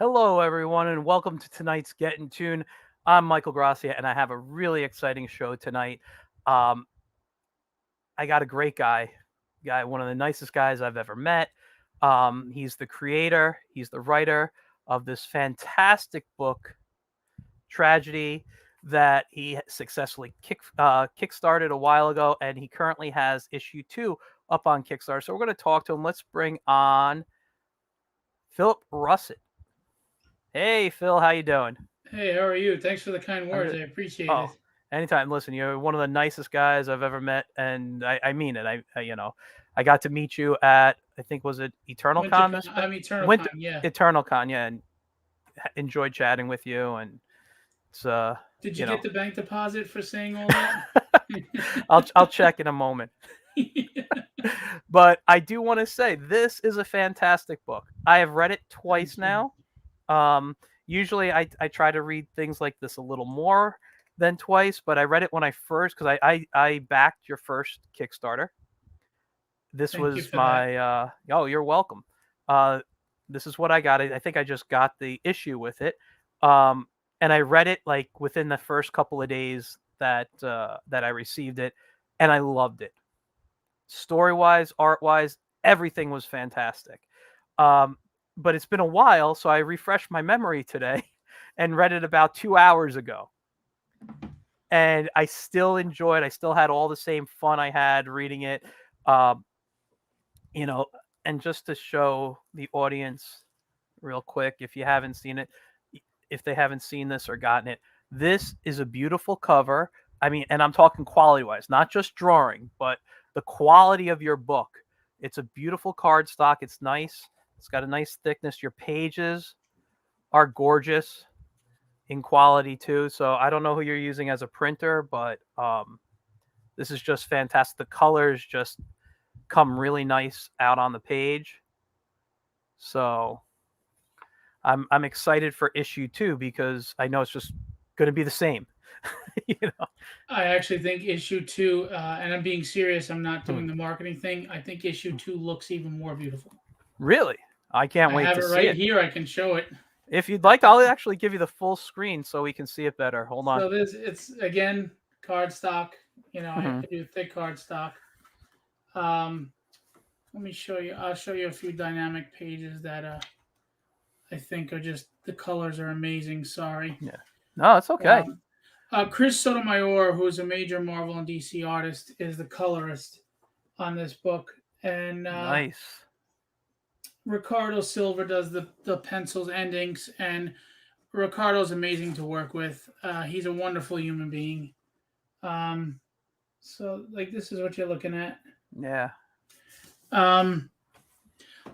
Hello, everyone, and welcome to tonight's Get in Tune. I'm Michael Gracia, and I have a really exciting show tonight. Um, I got a great guy, one of the nicest guys I've ever met. He's the creator, he's the writer of this fantastic book, Tragedy, that he successfully kickstarted a while ago, and he currently has issue 2 up on Kickstarter. So we're going to talk to him. Let's bring on Phillip Russertt. Hey, Phil, how you doing? Hey, how are you? Thanks for the kind I'm words. good. I appreciate Oh, it. anytime. Listen, you're one of the nicest guys I've ever met, and I mean it. I got to meet you at, I think, was it Eternal Con WinterCon. this I'm EternalCon. winter Yeah. Eternal Con, yeah, and enjoyed chatting with you, and it's Did you you know, get the bank deposit for saying all that? I'll check in a moment. But I do want to say this is a fantastic book. I have read it twice Thank you. now. Usually I try to read things like this a little more than twice, but I read it when I first because I backed your first Kickstarter. This Thank you was for that. my oh, you're welcome. Uh, this is what I got. I think I just got the issue with it, and I read it like within the first couple of days that I received it, and I loved it. Story wise, art wise, everything was fantastic. Um, but it's been a while, so I refreshed my memory today and read it about 2 hours ago. And I still enjoyed. I still had all the same fun I had reading it. Um, you know, and just to show the audience real quick, if you haven't seen it, if they haven't seen this or gotten it, this is a beautiful cover. I mean, and I'm talking quality wise, not just drawing, but the quality of your book. It's a beautiful cardstock. It's nice. It's got a nice thickness. Your pages are gorgeous in quality too. So I don't know who you're using as a printer, but this is just fantastic. The colors just come really nice out on the page. So I'm excited for issue 2 because I know it's just going to be the same. you know. I actually think issue two, and I'm being serious. I'm not Hmm. doing the marketing thing. I think issue two looks even more beautiful. Really, I can't I wait have to it see right it. here. I can show it. If you'd like, I'll actually give you the full screen so we can see it better. Hold on. So this, it's again cardstock. I Hmm. do thick cardstock. Um, Let me show you. I'll show you a few dynamic pages that I think are just the colors are amazing. Sorry. Yeah. No, it's okay. Um, Chris Sotomayor, who is a major Marvel and DC artist, is the colorist on this book, and Nice. Ricardo Silver does the pencils endings. And Ricardo's amazing to work with. He's a wonderful human being. Um, so, like, this is what you're looking at. Yeah. Um,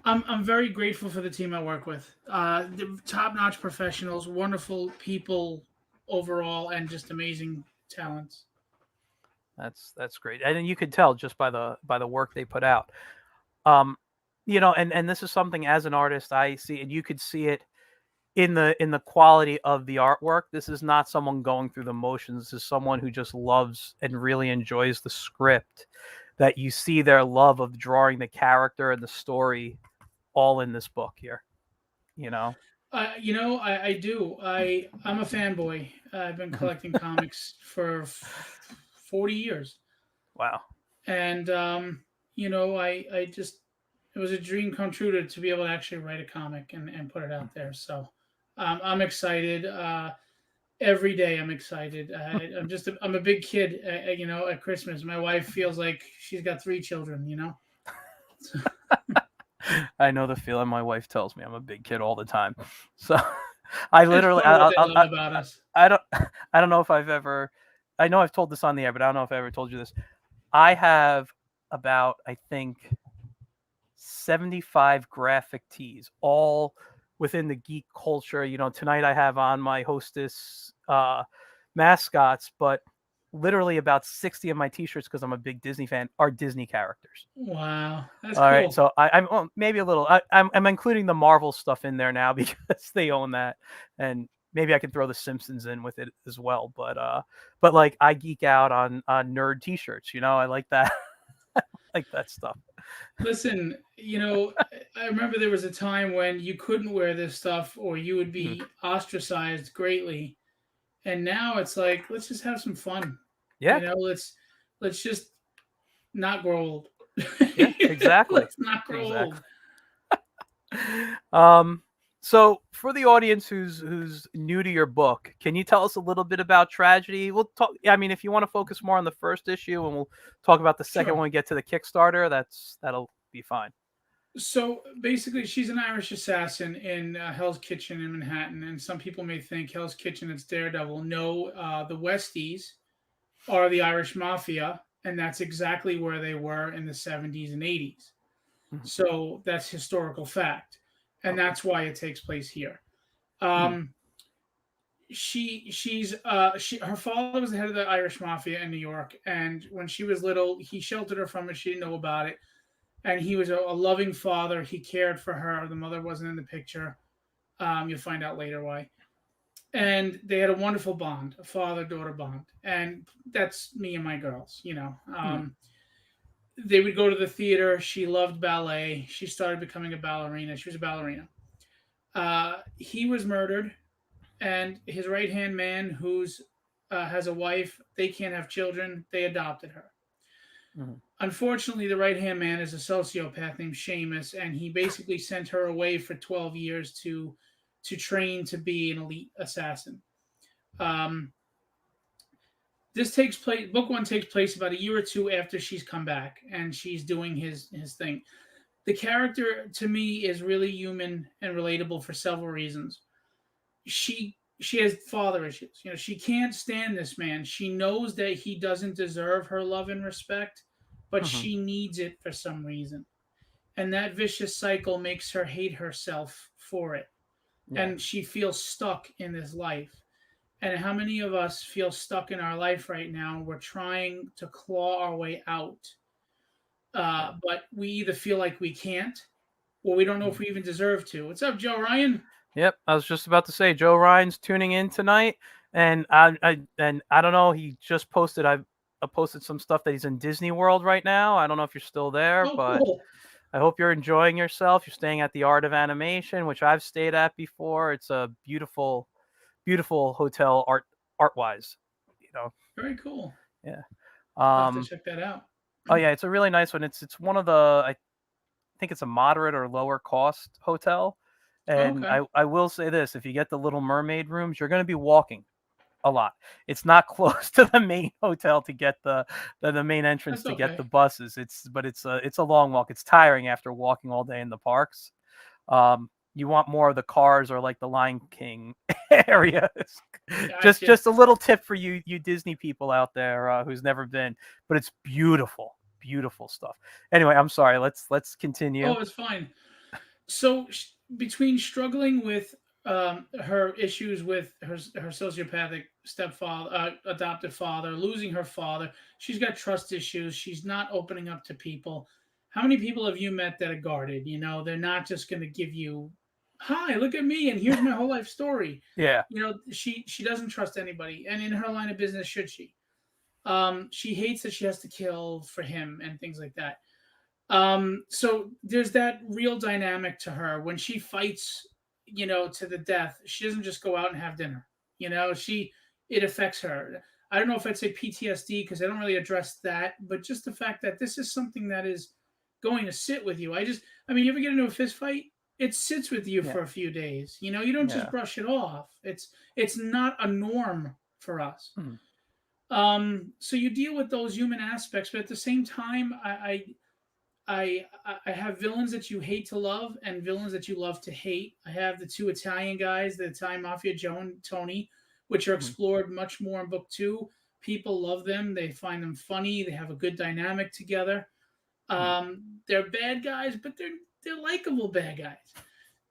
I'm very grateful for the team I work with. Top notch professionals, wonderful people overall, and just amazing talents. That's great. And you could tell just by the work they put out. Um, and this is something as an artist I see, and you could see it in the quality of the artwork. This is not someone going through the motions. This is someone who just loves and really enjoys the script. That you see their love of drawing the character and the story all in this book here. You know. I do. I'm a fanboy. I've been Mhm. collecting comics for 40 years, Wow. and I just it was a dream come true to be able to actually write a comic and put it out there. So I'm excited. Every day I'm excited. I'm a big kid. At Christmas, my wife feels like she's got three children. So, I know the feeling. My wife tells me I'm a big kid all the time. So I it's literally, part of what they love about us. I don't, I don't know if I've ever, I know I've told this on the air, but I don't know if I ever told you this. I have about, I think, 75 graphic tees, all within the geek culture. Tonight I have on my hostess mascots, but literally about 60 of my t-shirts, because I'm a big Disney fan, are Disney characters. Wow, that's All right, cool. so I'm maybe a little. I'm including the Marvel stuff in there now because they own that, and maybe I can throw the Simpsons in with it as well. But like I geek out on nerd T-shirts. I like that. Like that stuff. Listen, I remember there was a time when you couldn't wear this stuff or you would Mhm. be ostracized greatly. And now it's like, let's just have some fun. Yeah, Let's just not grow old. yeah, exactly, Let's not grow exactly. old. Um, so for the audience who's new to your book, can you tell us a little bit about tragedy? We'll talk. I mean, if you want to focus more on the first issue, and we'll talk about the second Sure. when we get to the Kickstarter, that'll be fine. So basically, she's an Irish assassin in Hell's Kitchen in Manhattan, and some people may think Hell's Kitchen is Daredevil. No, the Westies are the Irish Mafia, and that's exactly where they were in the 70s and 80s. Mhm. So that's historical fact, and Okay. that's why it takes place here. Mhm. Um, her father was the head of the Irish Mafia in New York, and when she was little, he sheltered her from it. She didn't know about it, and he was a loving father. He cared for her. The mother wasn't in the picture. You'll find out later why. And they had a wonderful bond, a father-daughter bond, and that's me and my girls. Mhm. They would go to the theater. She loved ballet. She started becoming a ballerina. She was a ballerina. He was murdered, and his right hand man, who's has a wife, they can't have children. They adopted her. Mhm. Unfortunately, the right hand man is a sociopath named Seamus, and he basically sent her away for 12 years to train to be an elite assassin. Um, this takes place. Book one takes place about a year or two after she's come back, and she's doing his thing. The character to me is really human and relatable for several reasons. She has father issues. She can't stand this man. She knows that he doesn't deserve her love and respect, but Mhm. she needs it for some reason. And that vicious cycle makes her hate herself for it. Yeah. And she feels stuck in this life. And how many of us feel stuck in our life right now? We're trying to claw our way out, Yeah. but we either feel like we can't, or we don't know if Mhm. we even deserve to. What's up, Joe Ryan? Yep, I was just about to say Joe Ryan's tuning in tonight, and I don't know. He just posted. I posted some stuff that he's in Disney World right now. I don't know if you're still there, Oh, but cool. I hope you're enjoying yourself. You're staying at the Art of Animation, which I've stayed at before. It's a beautiful, beautiful hotel art wise. You know, Very cool. yeah. I'll have to Um. check that out. Oh yeah, it's a really nice one. It's one of the I think it's a moderate or lower cost hotel. Oh, And okay. I will say this, if you get the Little Mermaid rooms, you're going to be walking a lot. It's not close to the main hotel to get the main entrance That's to get okay. the buses. It's a long walk. It's tiring after walking all day in the parks. You want more of the cars or like the Lion King areas. just Gotcha. just a little tip for you Disney people out there who's never been, but it's beautiful, beautiful stuff. Anyway, I'm sorry. Let's continue. Oh, it's fine. So between struggling with her issues with her sociopathic stepfather, adoptive father, losing her father, she's got trust issues. She's not opening up to people. How many people have you met that are guarded? They're not just going to give you, "Hi, look at me, and here's my whole life story." Yeah. She doesn't trust anybody, and in her line of business, should she? She hates that she has to kill for him and things like that. So there's that real dynamic to her when she fights, to the death. She doesn't just go out and have dinner. It affects her. I don't know if I'd say PTSD because I don't really address that, but just the fact that this is something that is going to sit with you. I mean, you ever get into a fist fight? It sits with you Yeah. for a few days. You don't just Yeah. brush it off. It's not a norm for us. Mhm. So you deal with those human aspects, but at the same time, I have villains that you hate to love and villains that you love to hate. I have the two Italian guys, the Italian Mafia, Joe and Tony, which are Mhm. explored much more in book two. People love them. They find them funny. They have a good dynamic together. Mhm. They're bad guys, but they're likable bad guys.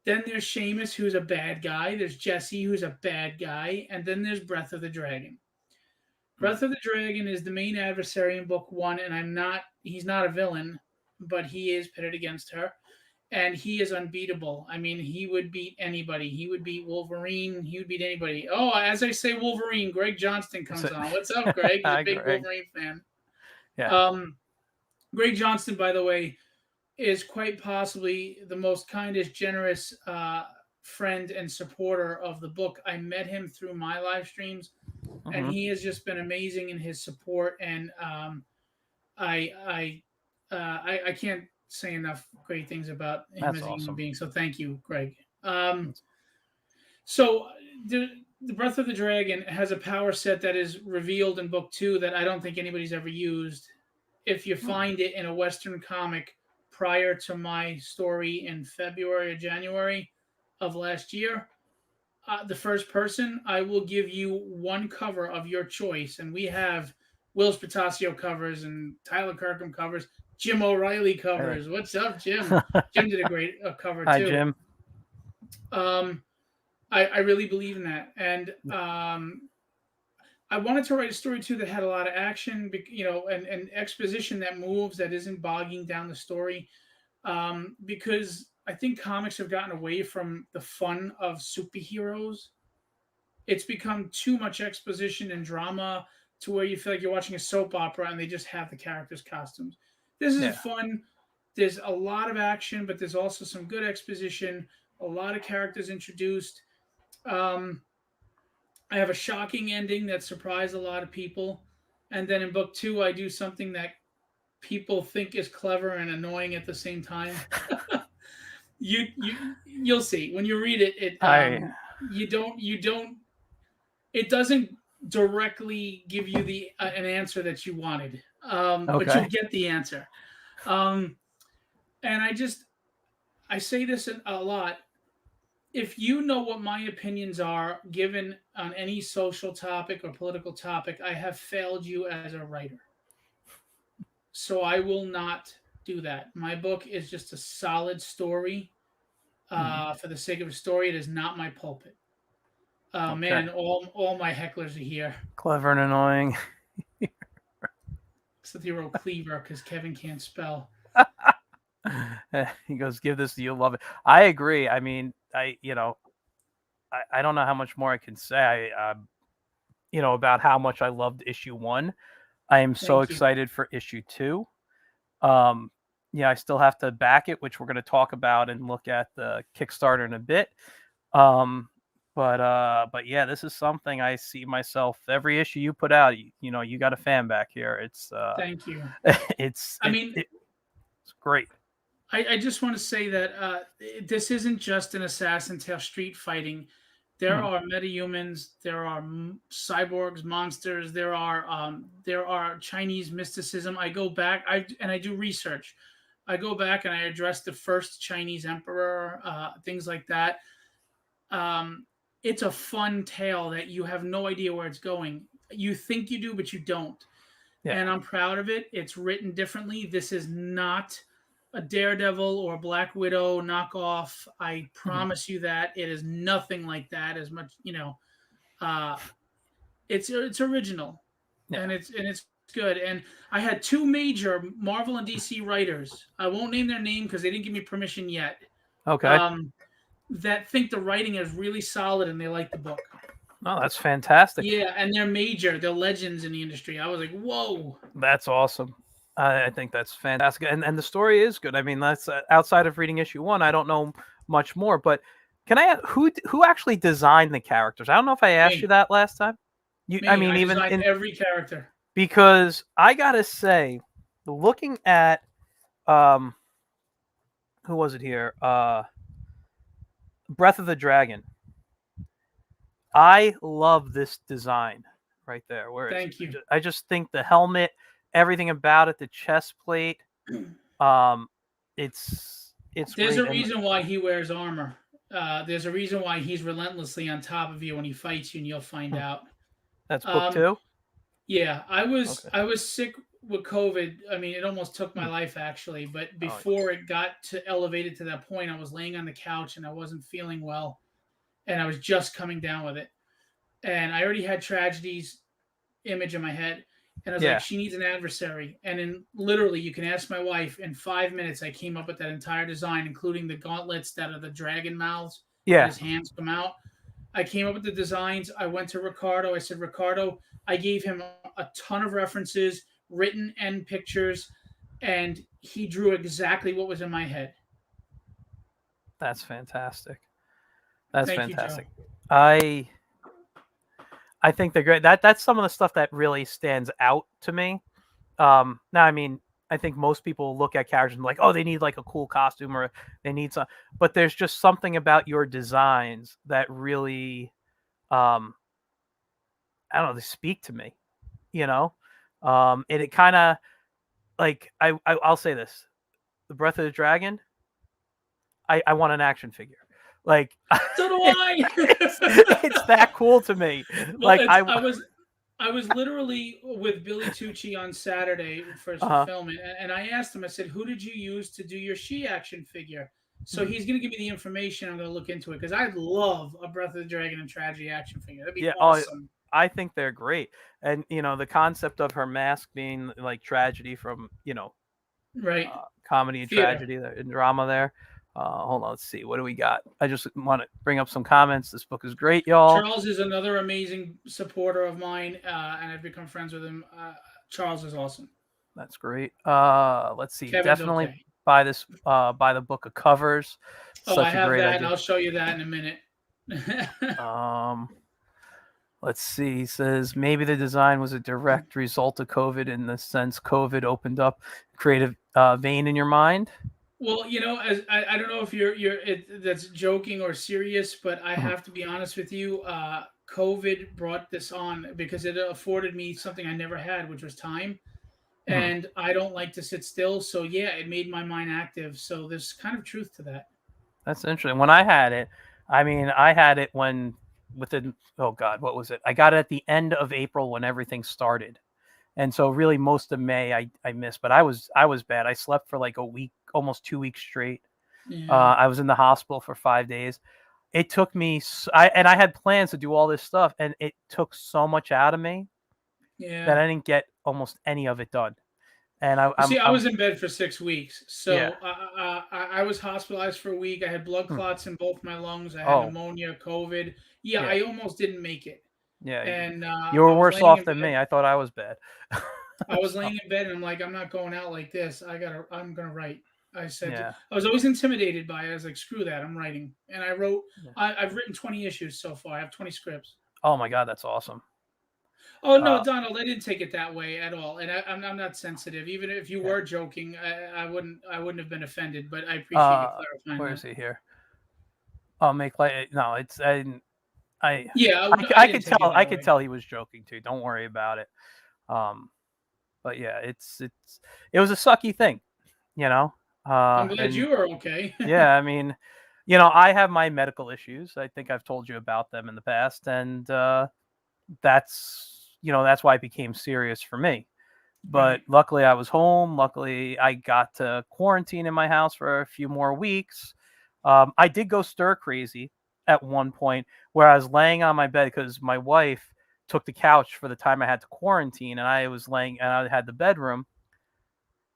Then there's Seamus, who's a bad guy. There's Jesse, who's a bad guy, and then there's Breath of the Dragon. Mhm. Breath of the Dragon is the main adversary in book one, and he's not a villain, but he is pitted against her. And he is unbeatable. I mean, he would beat anybody. He would beat Wolverine. He would beat anybody. Oh, as I say Wolverine, Greg Johnston That's comes it. on. What's up, Greg? He's a Hi, big Greg. Wolverine fan. Yeah. Um, Greg Johnston, by the way, is quite possibly the most kindest, generous friend and supporter of the book. I met him through my live streams, and Hmm. he has just been amazing in his support. And I, I can't say enough great things about him That's as a human awesome. being. So thank you, Greg. So the Breath of the Dragon has a power set that is revealed in book two that I don't think anybody's ever used. If you Hmm. find it in a Western comic prior to my story in February or January of last year, the first person, I will give you one cover of your choice. And we have Will Spatasio covers and Tyler Kirkham covers, Jim O'Reilly Hey. covers. What's up, Jim? Jim did a great cover Hi, too. Jim. Um, I really believe in that. And I wanted to write a story too that had a lot of action, and exposition that moves, that isn't bogging down the story. Because I think comics have gotten away from the fun of superheroes. It's become too much exposition and drama to where you feel like you're watching a soap opera and they just have the characters' costumes. This is Yeah. fun. There's a lot of action, but there's also some good exposition, a lot of characters introduced. Um, I have a shocking ending that surprised a lot of people. And then in book two, I do something that people think is clever and annoying at the same time. You'll see when you read it. I You don't it doesn't directly give you the an answer that you wanted, but you'll okay. get the answer. Um, and I say this a lot. If you know what my opinions are given on any social topic or political topic, I have failed you as a writer. So I will not do that. My book is just a solid story. Hmm. For the sake of a story, it is not my pulpit. Okay. Man, all my hecklers are here. Clever and annoying. Except the old Cleaver because Kevin can't spell. He goes, "Give this to you, love it." I agree. I mean, I don't know how much more I can say. About how much I loved issue one. I am so Thank you. excited for issue two. Um, yeah, I still have to back it, which we're going to talk about and look at the Kickstarter in a bit. Um, but yeah, this is something I see myself every issue you put out. You got a fan back here. Thank you. It's I mean, it's great. I just want to say that this isn't just an assassin tale street fighting. There Mhm. are metahumans. There are cyborgs, monsters. There are Chinese mysticism. I go back. I do research. I go back and I address the first Chinese emperor, things like that. Um, it's a fun tale that you have no idea where it's going. You think you do, but you don't. Yeah. And I'm proud of it. It's written differently. This is not a Daredevil or Black Widow knockoff. I Mhm. promise you that it is nothing like that. As much, uh, it's original, Yeah. and it's good. And I had two major Marvel and DC writers. I won't name their name because they didn't give me permission yet. Okay. Um, that think the writing is really solid and they like the book. Oh, that's fantastic. Yeah, and they're major. They're legends in the industry. I was like, whoa. That's awesome. I think that's fantastic, and the story is good. I mean, that's outside of reading issue one. I don't know much more, but can I ask who actually designed the characters? I don't know if I asked you Me. that last time. I Me. mean, I even designed in every character. because I gotta say, looking at um, who was it here? Breath of the Dragon. I love this design right there. Where is it? Thank you. I just think the helmet, everything about it, the chest plate, um, it's There's a great. And reason why he wears armor. There's a reason why he's relentlessly on top of you when he fights you, and you'll find hmm, out. that's book Um, two. yeah, I was Okay. I was sick with COVID. I mean, it almost took my Hmm. life actually. But Oh, before it got to elevated to that point, I was laying on the couch and I wasn't feeling well, and I was just coming down with it. And I already had Tragedy's image in my head. And I was like, yeah, she needs an adversary. And in literally, you can ask my wife, in 5 minutes, I came up with that entire design, including the gauntlets that are the dragon mouths that yeah. his hands come out. I came up with the designs. I went to Ricardo. I said, Ricardo, I gave him a ton of references, written and pictures. and he drew exactly what was in my head. That's fantastic. That's Thank you, Joe. fantastic. I I think they're great. That's some of the stuff that really stands out to me. Now, I mean, I think most people look at characters and be like, oh, they need like a cool costume or they need some, but there's just something about your designs that really, um, I don't know, they speak to me, you know? And it kind of like, I'll say this, the Breath of the Dragon, I want an action figure. Like, So do I. it's that cool to me. Well, Like I was literally with Billy Tucci on Saturday for uh-huh. filming, and I asked him. I said, "Who did you use to do your she action figure?" So Mhm. he's going to give me the information. I'm going to look into it because I'd love a Breath of the Dragon and Tragedy action figure. That'd be Yeah, oh, awesome. I think they're great. And the concept of her mask being like tragedy from, Right. comedy and Theater. tragedy and drama there. Hold on, let's see. What do we got? I just want to bring up some comments. This book is great, y'all. Charles is another amazing supporter of mine, and I've become friends with him. Charles is awesome. That's great. Let's see. Kevin's Definitely okay. buy this buy the book of covers. Oh, I Such a have great that, and idea. I'll show you that in a minute. Um let's see. He says maybe the design was a direct result of COVID in the sense COVID opened up creative vein in your mind. Well, as I don't know if that's joking or serious, but I Mhm, have to be honest with you. COVID brought this on because it afforded me something I never had, which was time. mhm. And I don't like to sit still, so yeah, it made my mind active. So there's kind of truth to that. That's interesting. When I had it, I mean, I had it when within oh god, what was it? I got it at the end of April when everything started. And so really most of May I missed, but I was bad. I slept for like a week, almost 2 weeks straight. Yeah, I was in the hospital for 5 days. It took me, and I had plans to do all this stuff, and it took so much out of me that yeah. I didn't get almost any of it done. And Well, see, I I'm was in bed for 6 weeks, yeah. so I was hospitalized for a week. I had blood Hmm. clots in both my lungs. I had Oh pneumonia, COVID. Yeah, yeah, I almost didn't make it, yeah. and You were I was worse laying off in than bed. me. I thought I was bad. I was So laying in bed, and I'm like, I'm not going out like this. I'm gonna write. I said, yeah, I was always intimidated by it. I was like, screw that, I'm writing, and I wrote. yeah. I've written 20 issues so far. I have 20 scripts. Oh my god, that's awesome. Oh no, Uh, Donald, I didn't take it that way at all, and I'm not sensitive. Even if you yeah. were joking, I wouldn't have been offended. But I appreciate you Uh, clarifying where that. is he here? I'll make like no. It's I Yeah, I I didn't could take it tell that way. he was joking too. Don't worry about it. Um, but yeah, it was a sucky thing, you know. I'm glad And you are okay. yeah, I mean, I have my medical issues. I think I've told you about them in the past, and that's why it became serious for me. But Right. luckily, I was home. Luckily, I got to quarantine in my house for a few more weeks. I did go stir crazy at one point where I was laying on my bed because my wife took the couch for the time I had to quarantine, and I was laying and I had the bedroom.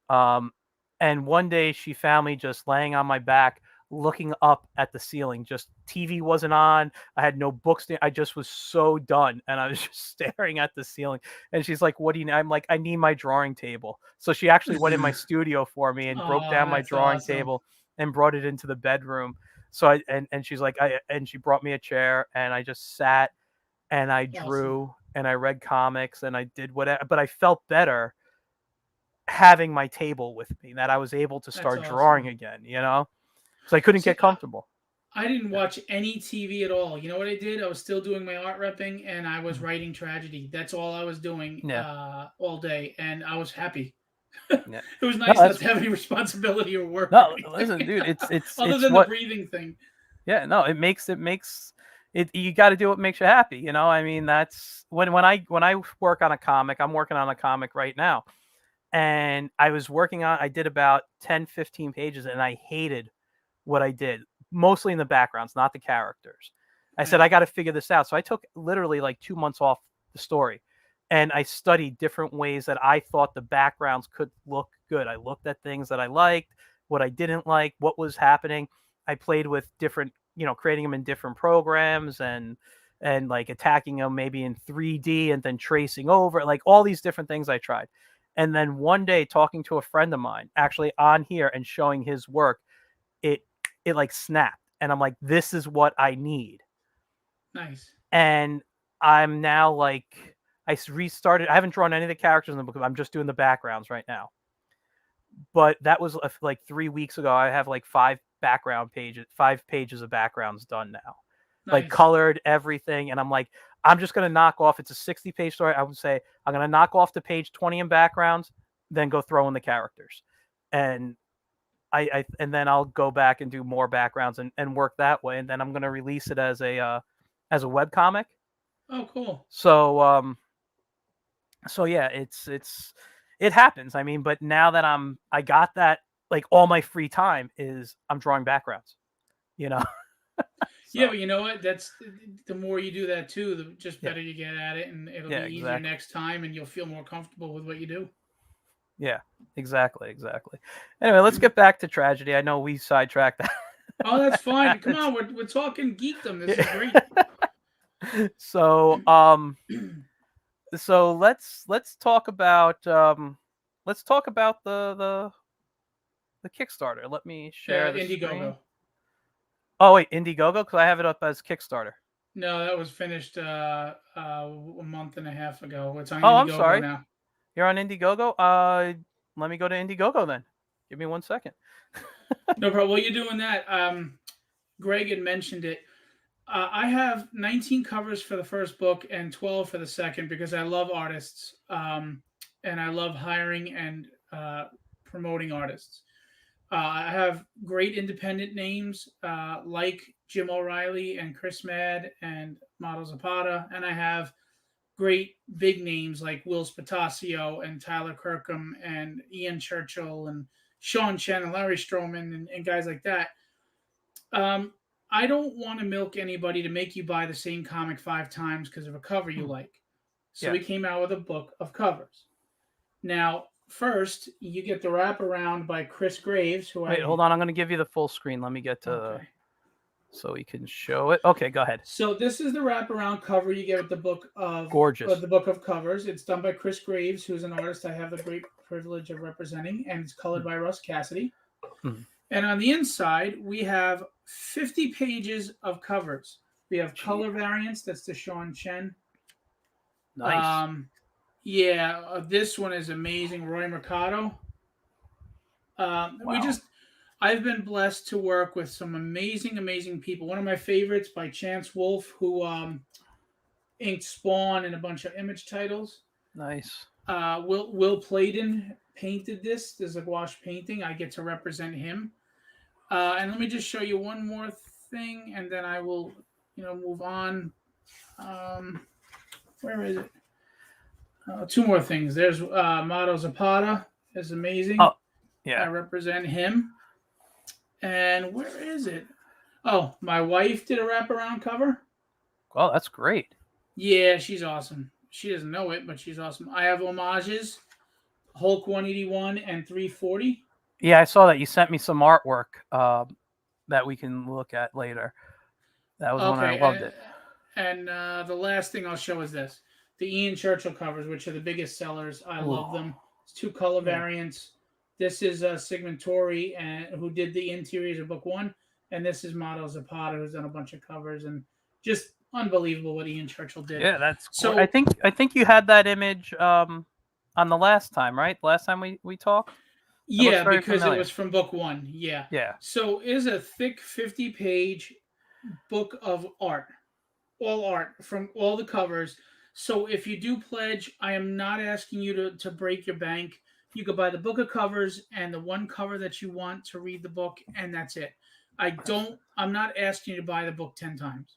Um, and one day she found me just laying on my back, looking up at the ceiling. Just TV wasn't on. I had no books. I just was so done, and I was just staring at the ceiling. And she's like, "What do you need?" I'm like, "I need my drawing table." So she actually went in my studio for me and broke Oh, down my that's drawing awesome. table and brought it into the bedroom. So and she's like, and she brought me a chair, and I just sat and I Awesome. drew and I read comics and I did whatever. But I felt better having my table with me, that I was able to That's start drawing awesome. again, because I couldn't See, get comfortable. I didn't Yeah. watch any TV at all. You know what I did? I was still doing my art repping, and I was Mhm. writing tragedy. That's all I was doing Yeah. all day, and I was happy. Yeah. It was No, nice not that's to have any responsibility or work or no, listen, anything, dude, it's other it's than the what breathing thing. yeah, no, it makes it you got to do what makes you happy, I mean, that's when I work on a comic, I'm working on a comic right now. And I did about 10, 15 pages and I hated what I did, mostly in the backgrounds, not the characters. I said, Right. I got to figure this out. So I took literally like 2 months off the story and I studied different ways that I thought the backgrounds could look good. I looked at things that I liked, what I didn't like, what was happening. I played with different, creating them in different programs and like attacking them maybe in 3D and then tracing over, like all these different things I tried. And then one day, talking to a friend of mine, actually on here and showing his work, it like snapped, and I'm like, this is what I need. Nice. And I'm now like, I restarted. I haven't drawn any of the characters in the book. I'm just doing the backgrounds right now. But that was like 3 weeks ago. I have like 5 pages of backgrounds done now, like Nice. colored everything. And I'm like, I'm just gonna knock off. It's a 60-page story. I would say I'm gonna knock off the page 20 in backgrounds, then go throw in the characters, and and then I'll go back and do more backgrounds and work that way. And then I'm gonna release it as a web comic. Oh, cool. So yeah, it happens. I mean, but now that I got that, like, all my free time is I'm drawing backgrounds, you know. Yeah, So but you know what? That's the more you do that too, the just yeah, better you get at it, and it'll yeah, be easier exactly. next time, and you'll feel more comfortable with what you do. Yeah, exactly. Anyway, let's get back to tragedy. I know we sidetracked that. Oh, that's fine. Come on, we're talking geekdom. This is great. So let's talk about the Kickstarter. Let me share the screen. Indiegogo. Oh wait, Indiegogo, because I have it up as Kickstarter. No, that was finished a month and a half ago. It's on Oh, I'm Indiegogo sorry. now. You're on Indiegogo. Let me go to Indiegogo then. Give me 1 second. No problem. While you're doing that, Greg had mentioned it. I have 19 covers for the first book and 12 for the second because I love artists, and I love hiring and promoting artists. I have great independent names like Jim O'Reilly and Chris Mad and Model Zapata, and I have great big names like Will Spatasio and Tyler Kirkham and Ian Churchill and Sean Chen and Larry Stroman and guys like that. Um, I don't want to milk anybody to make you buy the same comic 5 times because of a cover you like. So we Yes. came out with a book of covers. Now, first, you get the wraparound by Chris Graves, who Wait, hold on. I'm going to give you the full screen. Let me get to Okay. so we can show it. Okay, go ahead. So this is the wraparound cover you get with the book of Gorgeous. the book of covers. It's done by Chris Graves, who's an artist I have the great privilege of representing, and it's colored by Russ Cassidy. Mm. And on the inside, we have 50 pages of covers. We have color variants. That's the Sean Chen. Nice. Yeah, this one is amazing. Roy Mercado. Wow. I've been blessed to work with some amazing people. One of my favorites by Chance Wolf, who inked Spawn and a bunch of Image titles. Nice. Will Pladen painted this. There's a gouache painting. I get to represent him. And let me just show you one more thing, and then I will, move on. Where is it? Two more things. There's Mato Zapata. Is amazing. Oh, yeah. I represent him. And where is it? Oh, my wife did a wraparound cover. Oh, that's great. Yeah, she's awesome. She doesn't know it, but she's awesome. I have homages, Hulk 181 and 340. Yeah, I saw that. You sent me some artwork that we can look at later. That was when I loved it. And the last thing I'll show is this. The Ian Churchill covers, which are the biggest sellers. I love them. It's 2 color variants. This is Sigmund Torre, who did the interiors of book 1. And this is Mato Zapata, who's done a bunch of covers. And just unbelievable what Ian Churchill did. Yeah, that's so. I think you had that image on the last time, right? Last time we talked. Yeah, because familiar. it was from book 1. Yeah. Yeah. So it is a thick 50-page book of art, all art from all the covers. So if you do pledge, I am not asking you to break your bank. You could buy the book of covers and the one cover that you want to read the book, and that's it. I'm not asking you to buy the book 10 times.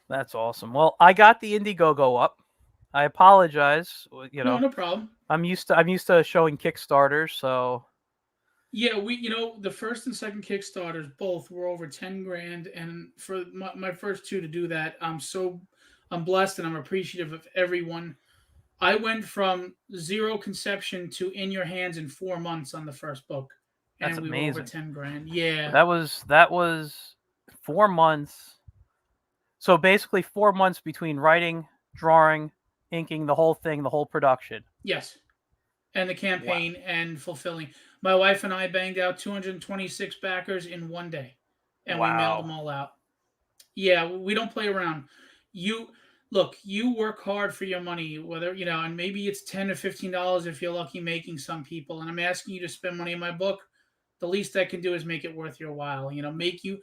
That's awesome. Well, I got the Indiegogo up. I apologize. No problem. I'm used to showing Kickstarters, so. Yeah, the first and second Kickstarters both were over 10 grand, and for my first 2 to do that, I'm blessed and I'm appreciative of everyone. I went from 0 conception to in your hands in 4 months on the first book, and That's we amazing. were over 10 grand. Yeah, that was 4 months. So basically 4 months between writing, drawing, inking, the whole thing, the whole production. Yes. and the Wow. campaign and fulfilling. My wife and I banged out 226 backers in one day, and we mailed them Wow. all out. Yeah, we don't play around. You look, you work hard for your money, whether and maybe it's $10 or $15 if you're lucky making some people. And I'm asking you to spend money on my book. The least I can do is make it worth your while. Make you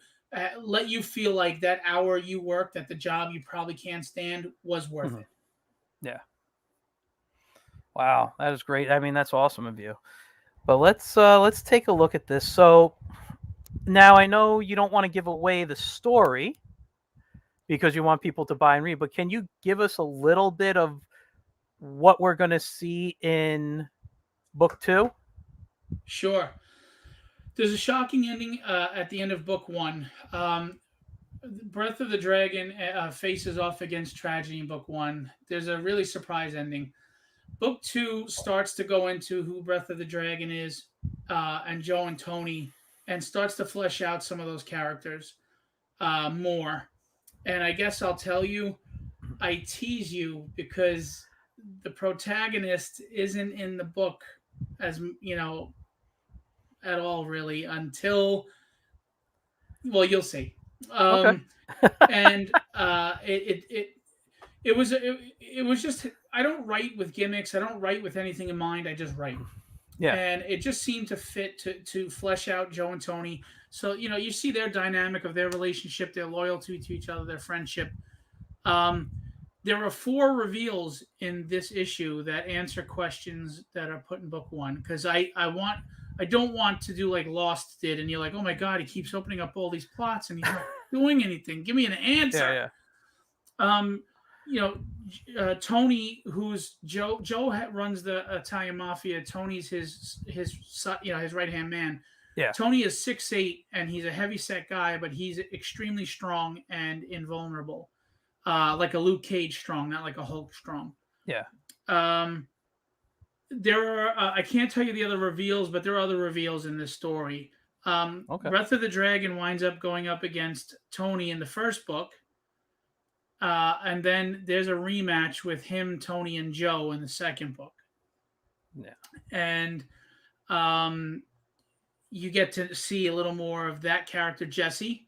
let you feel like that hour you worked at the job you probably can't stand was worth Mhm. it. Yeah. Wow, that is great. I mean, that's awesome of you. But let's take a look at this. So now I know you don't want to give away the story because you want people to buy and read, but can you give us a little bit of what we're going to see in book 2? Sure. There's a shocking ending at the end of book 1. Breath of the Dragon faces off against tragedy in book 1. There's a really surprise ending. Book 2 starts to go into who Breath of the Dragon is, and Joe and Tony, and starts to flesh out some of those characters more. And I guess I'll tell you, I tease you because the protagonist isn't in the book as at all really until, well, you'll see. Okay. And it was just, I don't write with gimmicks. I don't write with anything in mind. I just write. Yeah. And it just seemed to fit to flesh out Joe and Tony. So you see their dynamic of their relationship, their loyalty to each other, their friendship. Um, there are 4 reveals in this issue that answer questions that are put in book 1, because I don't want to do like Lost did, and you're like, oh my god, he keeps opening up all these plots and he's not doing anything. Give me an answer. Yeah, yeah. Um, Tony, who's Joe. Joe runs the Italian mafia. Tony's his right hand man. Yeah. Tony is 6'8" and he's a heavy set guy, but he's extremely strong and invulnerable, like a Luke Cage strong, not like a Hulk strong. Yeah. Um, there are I can't tell you the other reveals, but there are other reveals in this story. Okay. Breath of the Dragon winds up going up against Tony in the first book. And then there's a rematch with him, Tony, and Joe in the second book. Yeah. And you get to see a little more of that character, Jesse.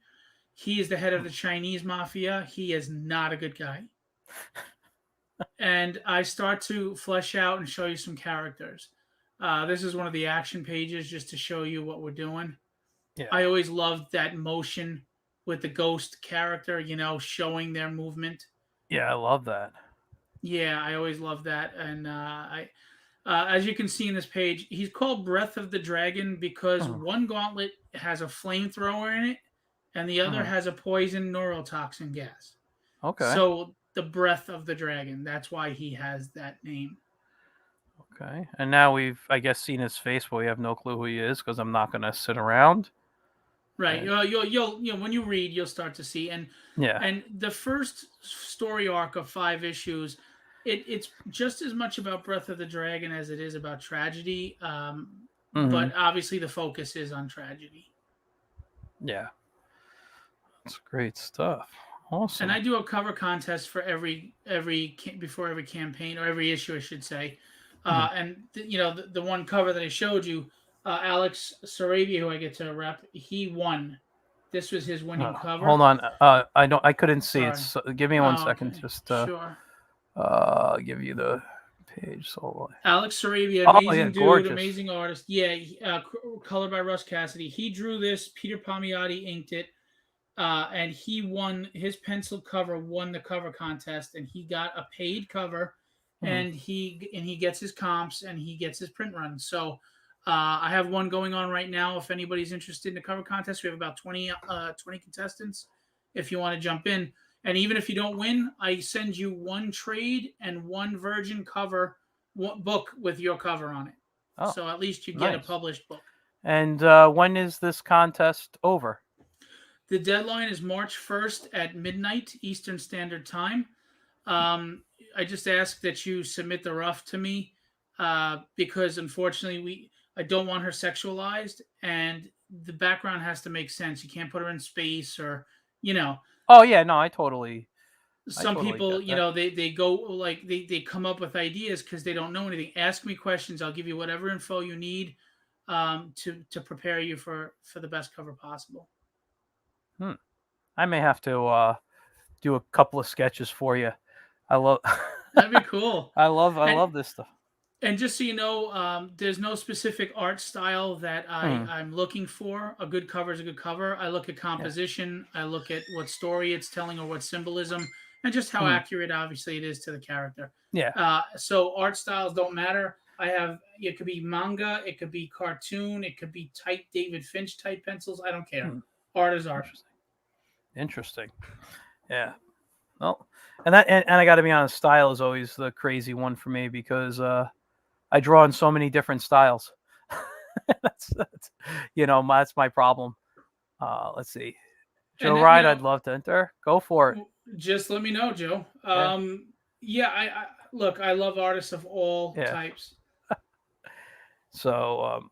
He is the head of the Chinese mafia. He is not a good guy. And I start to flesh out and show you some characters. This is one of the action pages just to show you what we're doing. Yeah. I always loved that motion with the ghost character, showing their movement. Yeah, I love that. Yeah, I always love that. And as you can see in this page, he's called Breath of the Dragon because Mhm. one gauntlet has a flamethrower in it, and the other Mhm. has a poison neurotoxin gas. Okay. So the Breath of the Dragon. That's why he has that name. Okay. And now we've, I guess, seen his face, but we have no clue who he is because I'm not going to sit around. Right. And You'll when you read, you'll start to see. yeah. And the first story arc of 5 issues, it's just as much about Breath of the Dragon as it is about tragedy. Hmm. But obviously the focus is on tragedy. Yeah. That's great stuff. And Awesome. I do a cover contest for before every campaign, or every issue, I should say. Mhm. And the one cover that I showed you, Alex Sarabia, who I get to rep, he won. This was his winning Hold cover. on. I couldn't see it. Sorry. So give me one Oh, second. okay. Just Sure. give you the page. So. Alex Sarabia, Oh yeah, amazing dude, gorgeous. amazing artist. Yeah, colored by Russ Cassidy. He drew this. Peter Palmiotti inked it. And he won. His pencil cover won the cover contest, and he got a paid cover, Mhm. and he gets his comps and he gets his print run. So I have one going on right now. If anybody's interested in the cover contest, we have about 20 contestants. If you want to jump in, and even if you don't win, I send you one trade and one virgin cover book with your cover on it. Oh, So at least you get a nice. published book. And when is this contest over? The deadline is March 1st at midnight Eastern Standard Time. I just ask that you submit the rough to me because unfortunately I don't want her sexualized, and the background has to make sense. You can't put her in space or. Oh yeah, no, I totally I Some totally people, get that. they go like they come up with ideas because they don't know anything. Ask me questions. I'll give you whatever info you need to prepare you for the best cover possible. Hmm. I may have to do a couple of sketches for you. I love That'd be cool. I And love this stuff. And just so you know, there's no specific art style that Hmm. I'm looking for. A good cover is a good cover. I look at Yeah. composition, I look at what story it's telling or what symbolism, and just how Hmm. accurate, obviously, it is to the character. Yeah. So art styles don't matter. I have it could be manga, it could be cartoon, it could be type David Finch type pencils. I don't care. Hmm. Art is art. Interesting. Interesting. Yeah. Well, and I got to be honest, style is always the crazy one for me because I draw in so many different styles. That's that's my problem. Let's see. Joe And Ride, I'd love to enter. Go for it. just let me know, Joe. Yeah. Yeah, I look. I love artists of all Yeah. types. So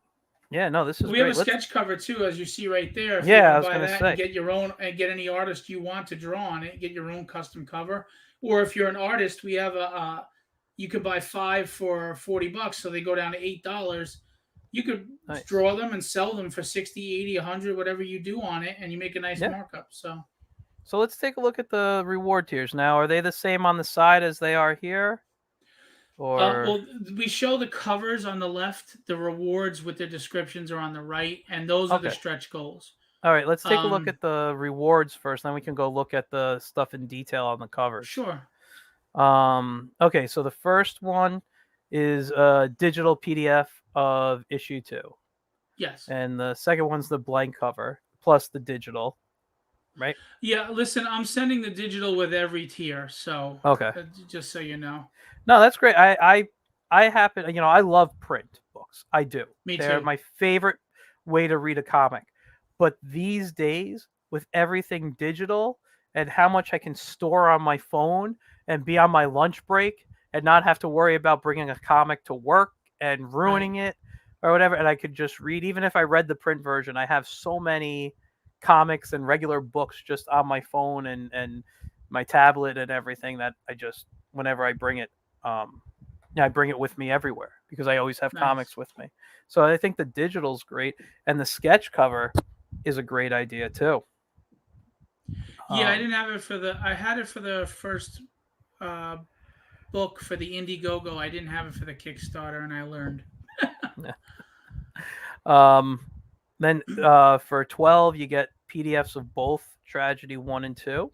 yeah, no, this is We have a great. Let's. sketch cover too, as you see right there. If you Yeah, want I to was buy gonna that and say. get your own and get any artist you want to draw on it, get your own custom cover. Or if you're an artist, we have you could buy 5 for $40, so they go down to $8. You could Nice. draw them and sell them for 60, 80, 100, whatever you do on it, and you make a nice Yeah. markup. So So let's take a look at the reward tiers now. Are they the same on the side as they are here? Or well, we show the covers on the left, the rewards with their descriptions are on the right, and those are the okay. stretch goals. All right, let's take a look Um, at the rewards first, then we can go look at the stuff in detail on the covers. sure. Okay, so the first one is a digital PDF of issue 2. Yes. And the second one's the blank cover plus the digital, right? Yeah, listen, I'm sending the digital with every tier, so Okay. just so you know. No, that's great. I happen, I love print books. I do. Me They're too. my favorite way to read a comic. But these days, with everything digital and how much I can store on my phone and be on my lunch break and not have to worry about bringing a comic to work and Right. ruining it or whatever, and I could just read, even if I read the print version, I have so many comics and regular books just on my phone and my tablet and everything that I just, whenever I bring it, um, I bring it with me everywhere because I always have Nice. comics with me. So I think the digital's great, and the sketch cover is a great idea too. Yeah, I Um, didn't have it for I had it for the first uh, book for the Indiegogo. I didn't have it for the Kickstarter, and I learned. um, then for 12, you get PDFs of both Tragedy 1 and 2.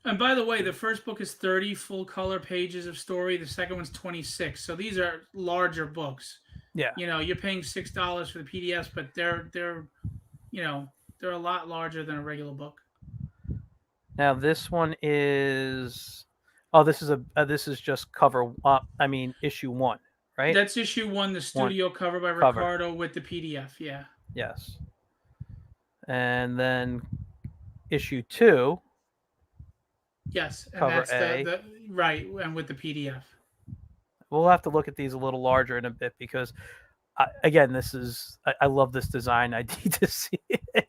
And by the way, the first book is 30 full color pages of story. The second one's 26. So these are larger books. Yeah. You're paying $6 for the PDFs, but they're a lot larger than a regular book. Now this one is. Oh, this is just cover. Issue 1, right? That's issue 1, the One studio cover by cover. Ricardo with the PDF. Yeah. Yes. And then issue 2, Yes, and cover that's A. the right, and with the PDF. We'll have to look at these a little larger in a bit because, again, I love this design. I need to see it.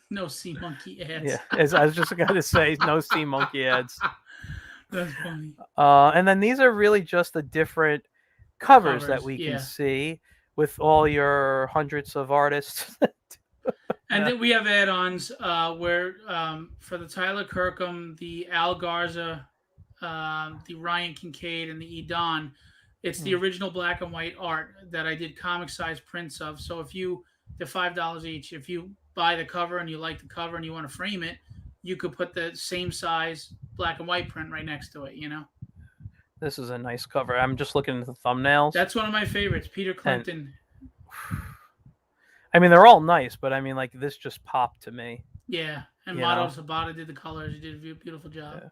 No sea monkey ads. Yeah, as I was just going to say, no sea monkey ads. That's funny. And then these are really just the different covers that Covers, we can yeah. see with all your hundreds of artists. And then we have add-ons where for the Tyler Kirkham, the Al Garza, the Ryan Kincaid, and the Edon, it's the original black and white art that I did comic size prints of. So they're $5 each. If you buy the cover and you like the cover and you want to frame it, you could put the same size black and white print right next to it. This is a nice cover. I'm just looking at the thumbnails. That's one of my favorites. Peter Clinton. They're all nice, but like this just popped to me. Yeah, and Mato Sabata did the colors. He did a beautiful job. Yeah.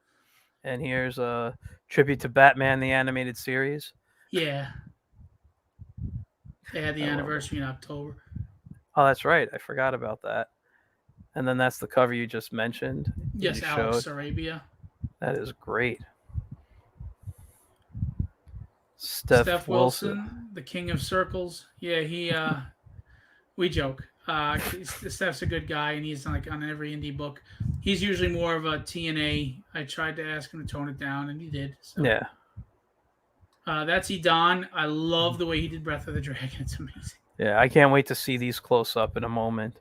And here's a tribute to Batman the Animated Series. Yeah. They had the anniversary in October. Oh, that's right. I forgot about that. And then that's the cover you just mentioned. Yes, Alex Sarabia. That is great. Steph Wilson, the King of Circles. Yeah, we joke. Steph's a good guy, and he's like on every indie book. He's usually more of a TNA. I tried to ask him to tone it down, and he did. So Yeah. that's Edon. I love the way he did Breath of the Dragon. It's amazing. Yeah, I can't wait to see these close up in a moment.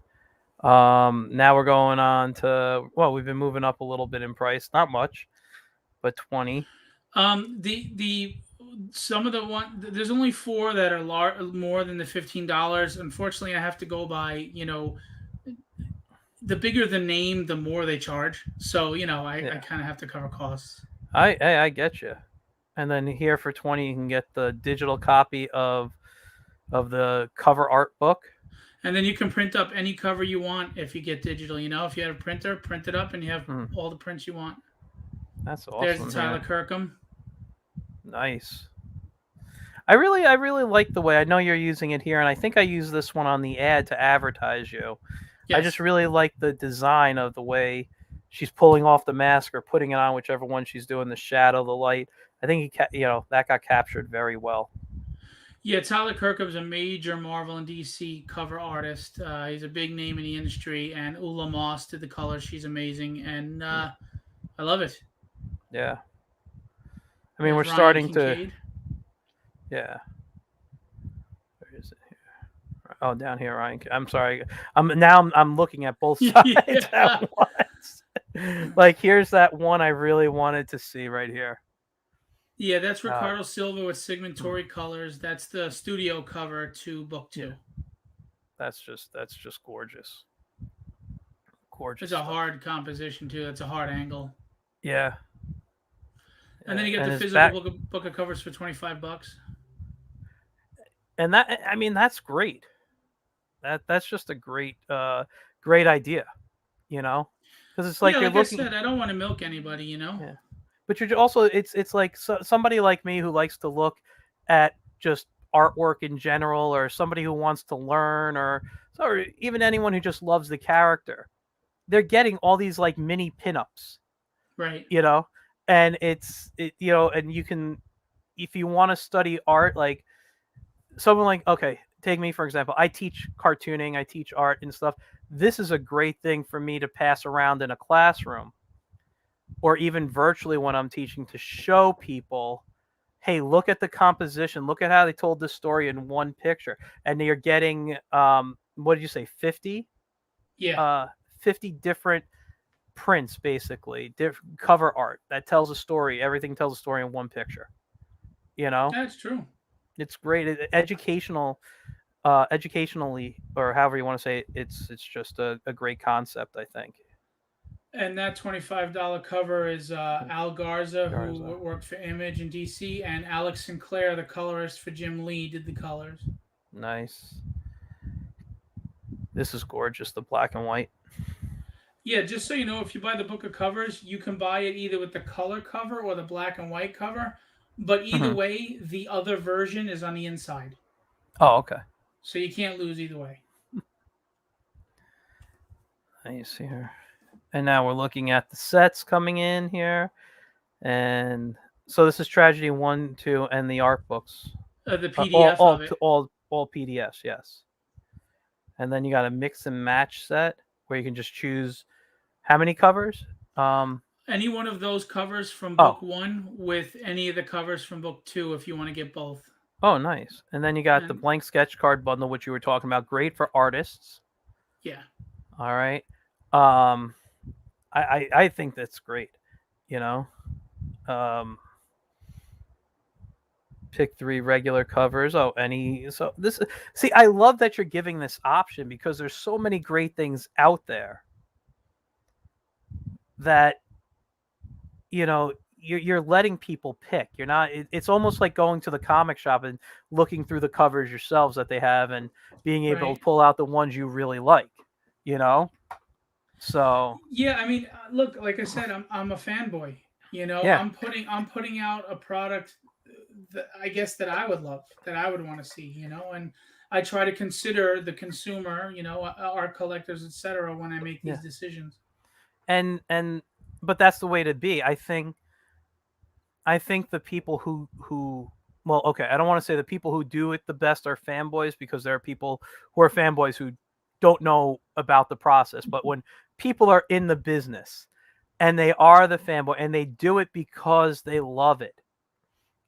Now we're going on to, well, we've been moving up a little bit in price, not much, but 20. The some of the one there's only four that are more than the $15. Unfortunately, I have to go by the bigger the name, the more they charge. So I kind of have to cover costs. I get you. And then here for 20, you can get the digital copy of the cover art book. And then you can print up any cover you want if you get digital. If you have a printer, print it up, and you have all the prints you want. That's awesome. There's the Tyler Kirkham. Nice. I really like the way, I know you're using it here, and I think I used this one on the ad to advertise you. Yes. I just really like the design of the way she's pulling off the mask or putting it on, whichever one she's doing, the shadow, the light. I think that got captured very well. Yeah, Tyler Kirkham's a major Marvel and DC cover artist. He's a big name in the industry, and Ula Moss did the colors. She's amazing, and I love it. Yeah. I mean, we're starting to. Yeah. Where is it here? Oh, down here, Ryan. I'm sorry. I'm looking at both sides at once. Like, here's that one I really wanted to see right here. Yeah, that's Ricardo Silva with Signatori colors. That's the studio cover to book 2. That's just gorgeous. Gorgeous. It's a hard composition too. That's a hard angle. Yeah. And then you get the physical book of covers for $25. And that, I mean, that's great. That's just a great idea, because it's like you're looking. I said, I don't want to milk anybody, Yeah. But you're also, it's like somebody like me who likes to look at just artwork in general, or somebody who wants to learn, or even anyone who just loves the character. They're getting all these like mini pinups, right? And and you can, if you want to study art, like someone like, okay, take me for example. I teach cartooning, I teach art and stuff. This is a great thing for me to pass around in a classroom, or even virtually when I'm teaching, to show people, hey, look at the composition, look at how they told this story in one picture. And you're getting, what did you say, 50? Yeah. 50 different prints, basically, cover art that tells a story. Everything tells a story in one picture. That's true. It's great. Educationally, or however you want to say it, it's just a great concept, I think. And that $25 cover is Al Garza, who worked for Image in DC, and Alex Sinclair, the colorist for Jim Lee, did the colors. Nice. This is gorgeous, the black and white. Yeah, just so you know, if you buy the book of covers, you can buy it either with the color cover or the black and white cover. But either way, the other version is on the inside. Oh, okay. So you can't lose either way. Nice here. And now we're looking at the sets coming in here. And so this is Tragedy 1, 2, and the art books. The PDF of it. All PDFs, yes. And then you got a mix and match set where you can just choose how many covers? Any one of those covers from book 1 with any of the covers from book 2 if you want to get both. Oh, nice. And then you got the blank sketch card bundle, which you were talking about. Great for artists. Yeah. All right. I think that's great. Pick 3 regular covers. I love that you're giving this option, because there's so many great things out there that you're letting people pick. You're not. It's almost like going to the comic shop and looking through the covers yourselves that they have, and being able to pull out the ones you really like. So yeah, I mean, look, like I said, I'm a fanboy. Yeah. I'm putting out a product that I guess that I would love, that I would want to see. And I try to consider the consumer, art collectors, etc., when I make these decisions. But that's the way to be. I think the people who I don't want to say the people who do it the best are fanboys, because there are people who are fanboys who don't know about the process. But when people are in the business and they are the fanboy and they do it because they love it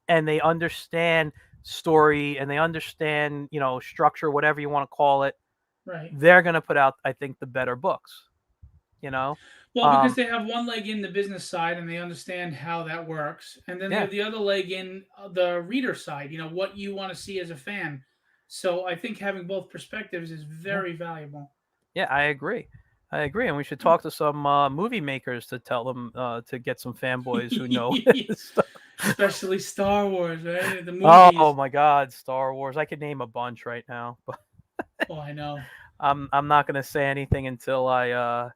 and they understand story and they understand, structure, whatever you want to call it, Right. they're going to put out, I think, the better books, you know? Well, because Um, they have one leg in the business side and they understand how that works, and then they yeah, have the other leg in the reader side. What you want to see as a fan. So I think having both perspectives is yeah, very valuable. yeah, I agree. I agree. And we should talk to some movie makers to tell them to get some fanboys who know this stuff. Especially Star Wars, right? The Oh movies. my God, Star Wars. I could name a bunch right now, but Oh, I know. I'm not gonna say anything until I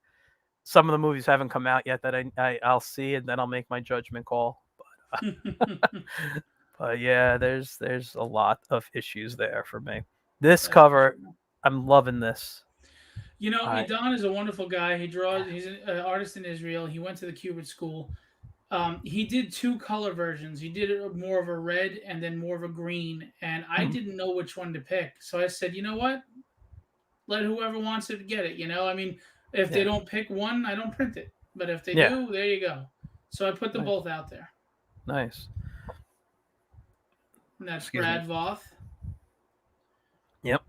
some of the movies haven't come out yet that I'll see, and then I'll make my judgment call. But yeah, there's a lot of issues there for me. This That's for cover, sure. I'm loving this. I Idan is a wonderful guy. He draws. He's an artist in Israel. He went to the Cuban school. He did two color versions. He did more of a red and then more of a green, and I Mhm. didn't know which one to pick. So I said, you know what? Let whoever wants it get it. I mean, if they Yeah, don't pick one, I don't print it. But if they yeah, do, there you go. So I put them nice, both out there. nice. And that's Excuse me. Brad Voth. Yep.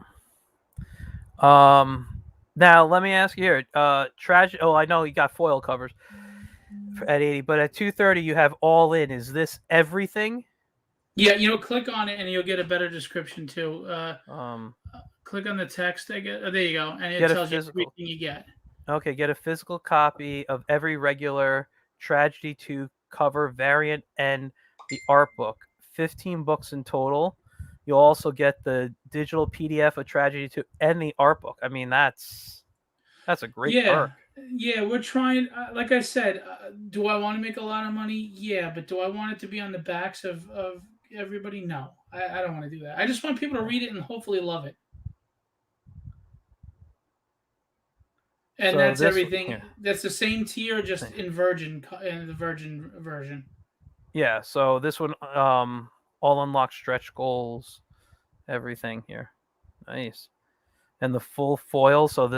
Um. Now let me ask you here. Tragic. Oh, I know you got foil covers at 80, but at 230 you have all in. Is this everything? Yeah, click on it and you'll get a better description too. Um. Click on the text. I get. Oh, there you go, and it Get a tells you physical. everything you get. Okay, get a physical copy of every regular Tragedy 2 cover variant and the art book. 15 books in total. You'll also get the digital PDF of Tragedy 2 and the art book. I mean, that's a great Yeah, perk. yeah, we're trying. Like I said, do I want to make a lot of money? Yeah, but do I want it to be on the backs of everybody? No, I don't want to do that. I just want people to read it and hopefully love it. And So that's this everything. here. That's the same tier, just in the Virgin version. Yeah, so this one all unlocked stretch goals, everything here. Nice. And the full foil, so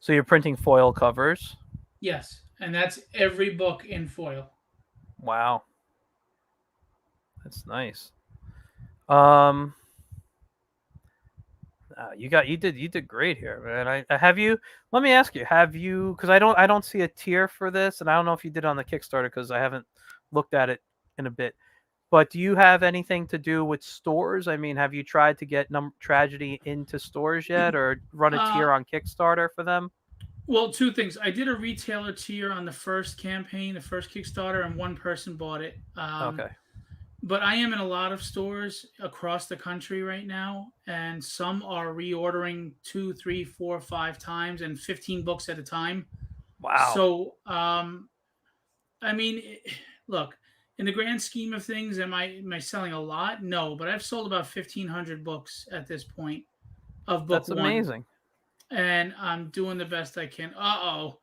you're printing foil covers. Yes, and that's every book in foil. Wow. That's nice. Um, you did great here, man. I have you. Let me ask you, have you? Because I don't see a tier for this, and I don't know if you did on the Kickstarter because I haven't looked at it in a bit. But do you have anything to do with stores? I mean, have you tried to get Tragedy into stores yet, or run a Uh, tier on Kickstarter for them? well, two things. I did a retailer tier on the first campaign, the first Kickstarter, and one person bought it. Okay. But I am in a lot of stores across the country right now, and some are reordering two, three, four, five times and 15 books at a time. Wow. So, I mean, look, in the grand scheme of things, am I selling a lot? No, but I've sold about 1,500 books at this point of book That's one, amazing. and I'm doing the best I can. Uh-oh,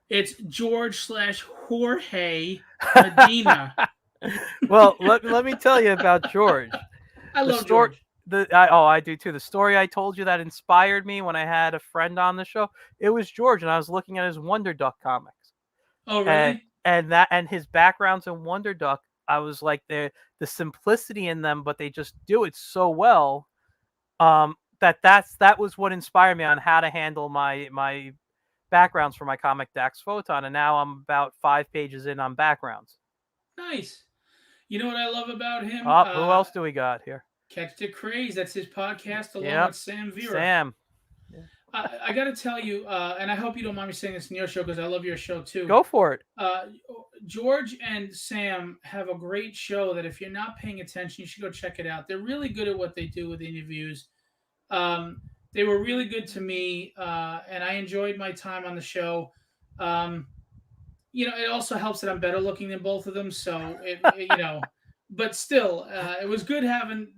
it's George slash Jorge Medina. Well, let me tell you about George. I The love story. George. I do too. The story I told you that inspired me when I had a friend on the show. It was George, and I was looking at his Wonder Duck comics, Oh, and really? his backgrounds in Wonder Duck. I was like the simplicity in them, but they just do it so well. That was what inspired me on how to handle my backgrounds for my comic Dax Photon, and now I'm about 5 pages in on backgrounds. Nice. You know what I love about him? Who else do we got here? Catch the Craze. That's his podcast along Yep, with Sam Vera. Sam. Yeah. I got to tell you, and I hope you don't mind me saying this in your show because I love your show too. Go for it. Uh, George and Sam have a great show that if you're not paying attention, you should go check it out. They're really good at what they do with interviews. Um, they were really good to me, and I enjoyed my time on the show. Um, it also helps that I'm better looking than both of them. So but still, it was good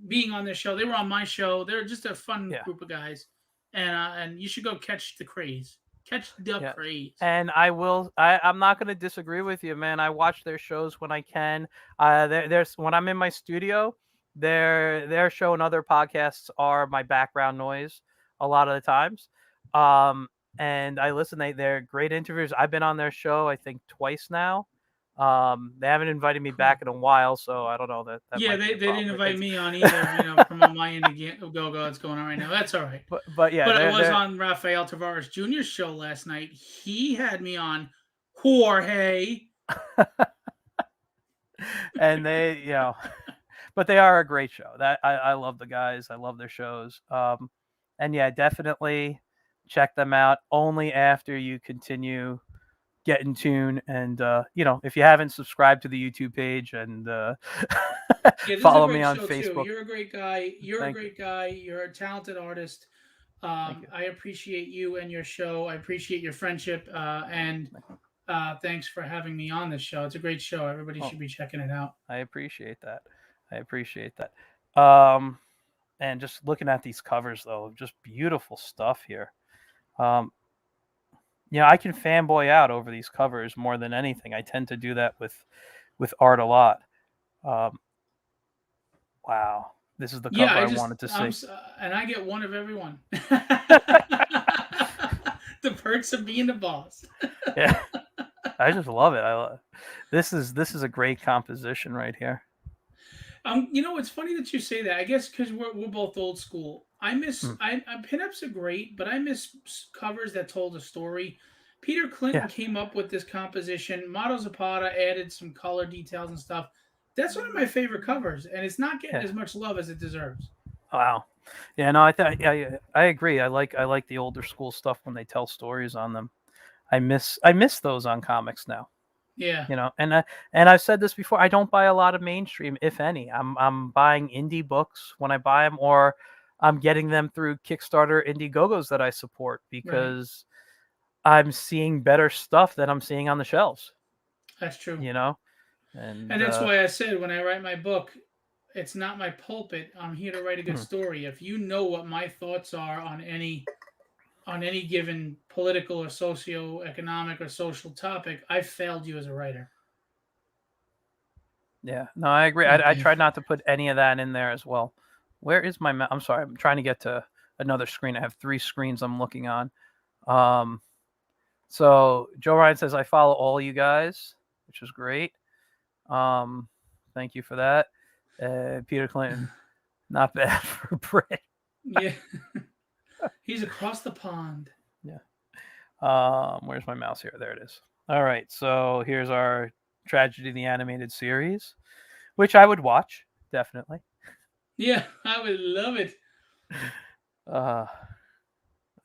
being on their show. They were on my show. They're just a fun Yeah, group of guys, and you should go catch the craze, catch the yeah. craze. And I'm not going to disagree with you, man. I watch their shows when I can. There's when I'm in my studio, their show and other podcasts are my background noise a lot of the times. And I listen. They're great interviewers. I've been on their show, I think, twice now. They haven't invited me back in a while, so I don't know, that Yeah, might be they a didn't problem. invite me on either. From on my end again, go that's going on right now. That's all right. But yeah, But I was they're on Rafael Tavares Jr.'s show last night. He had me on Jorge. and they. But they are a great show. That I love the guys. I love their shows. And yeah, definitely check them out. Only after you continue Get in Tune, and if you haven't subscribed to the YouTube page and Yeah, this is a follow me great on show too. Facebook. You're a great guy. You're a Thank you. great guy. You're a talented artist. Thank you. I appreciate you and your show. I appreciate your friendship. And thanks for having me on this show. It's a great show. Everybody Oh, should be checking it out. I appreciate that. I appreciate that. And just looking at these covers, though, just beautiful stuff here. Um, I can fanboy out over these covers more than anything. I tend to do that with art a lot. Um, wow, this is the Yeah, cover I wanted to see. and I get one of everyone. The perks of being the boss. Yeah, I just love it. This is a great composition right here. It's funny that you say that. I guess because we're both old school. I miss Mm. I pinups are great, but I miss covers that told a story. Peter Clinton Yeah, came up with this composition. Mato Zapata added some color details and stuff. That's one of my favorite covers, and it's not getting yeah. as much love as it deserves. Wow. Yeah, no, I agree. I like the older school stuff when they tell stories on them. I miss those on comics now. Yeah, And I've said this before. I don't buy a lot of mainstream, if any. I'm buying indie books when I buy them, or I'm getting them through Kickstarter Indiegogos that I support right. because I'm seeing better stuff that I'm seeing on the shelves. That's true. You know, and And that's why I said when I write my book, it's not my pulpit. I'm here to write a good story. If you know what my thoughts are on any given political or socio-economic or social topic, I failed you as a writer. yeah, no, I agree. I Okay. try not to put any of that in there as well. Where is my? I'm sorry. I'm trying to get to another screen. I have 3 screens I'm looking on. Um, so Joe Ryan says I follow all you guys, which is great. Thank you for that. Peter Clinton, not bad for Brit. Yeah. He's across the pond. Yeah. Where's my mouse here? There it is. All right. So here's our Tragedy the Animated Series, which I would watch definitely. Yeah, I would love it. Uh,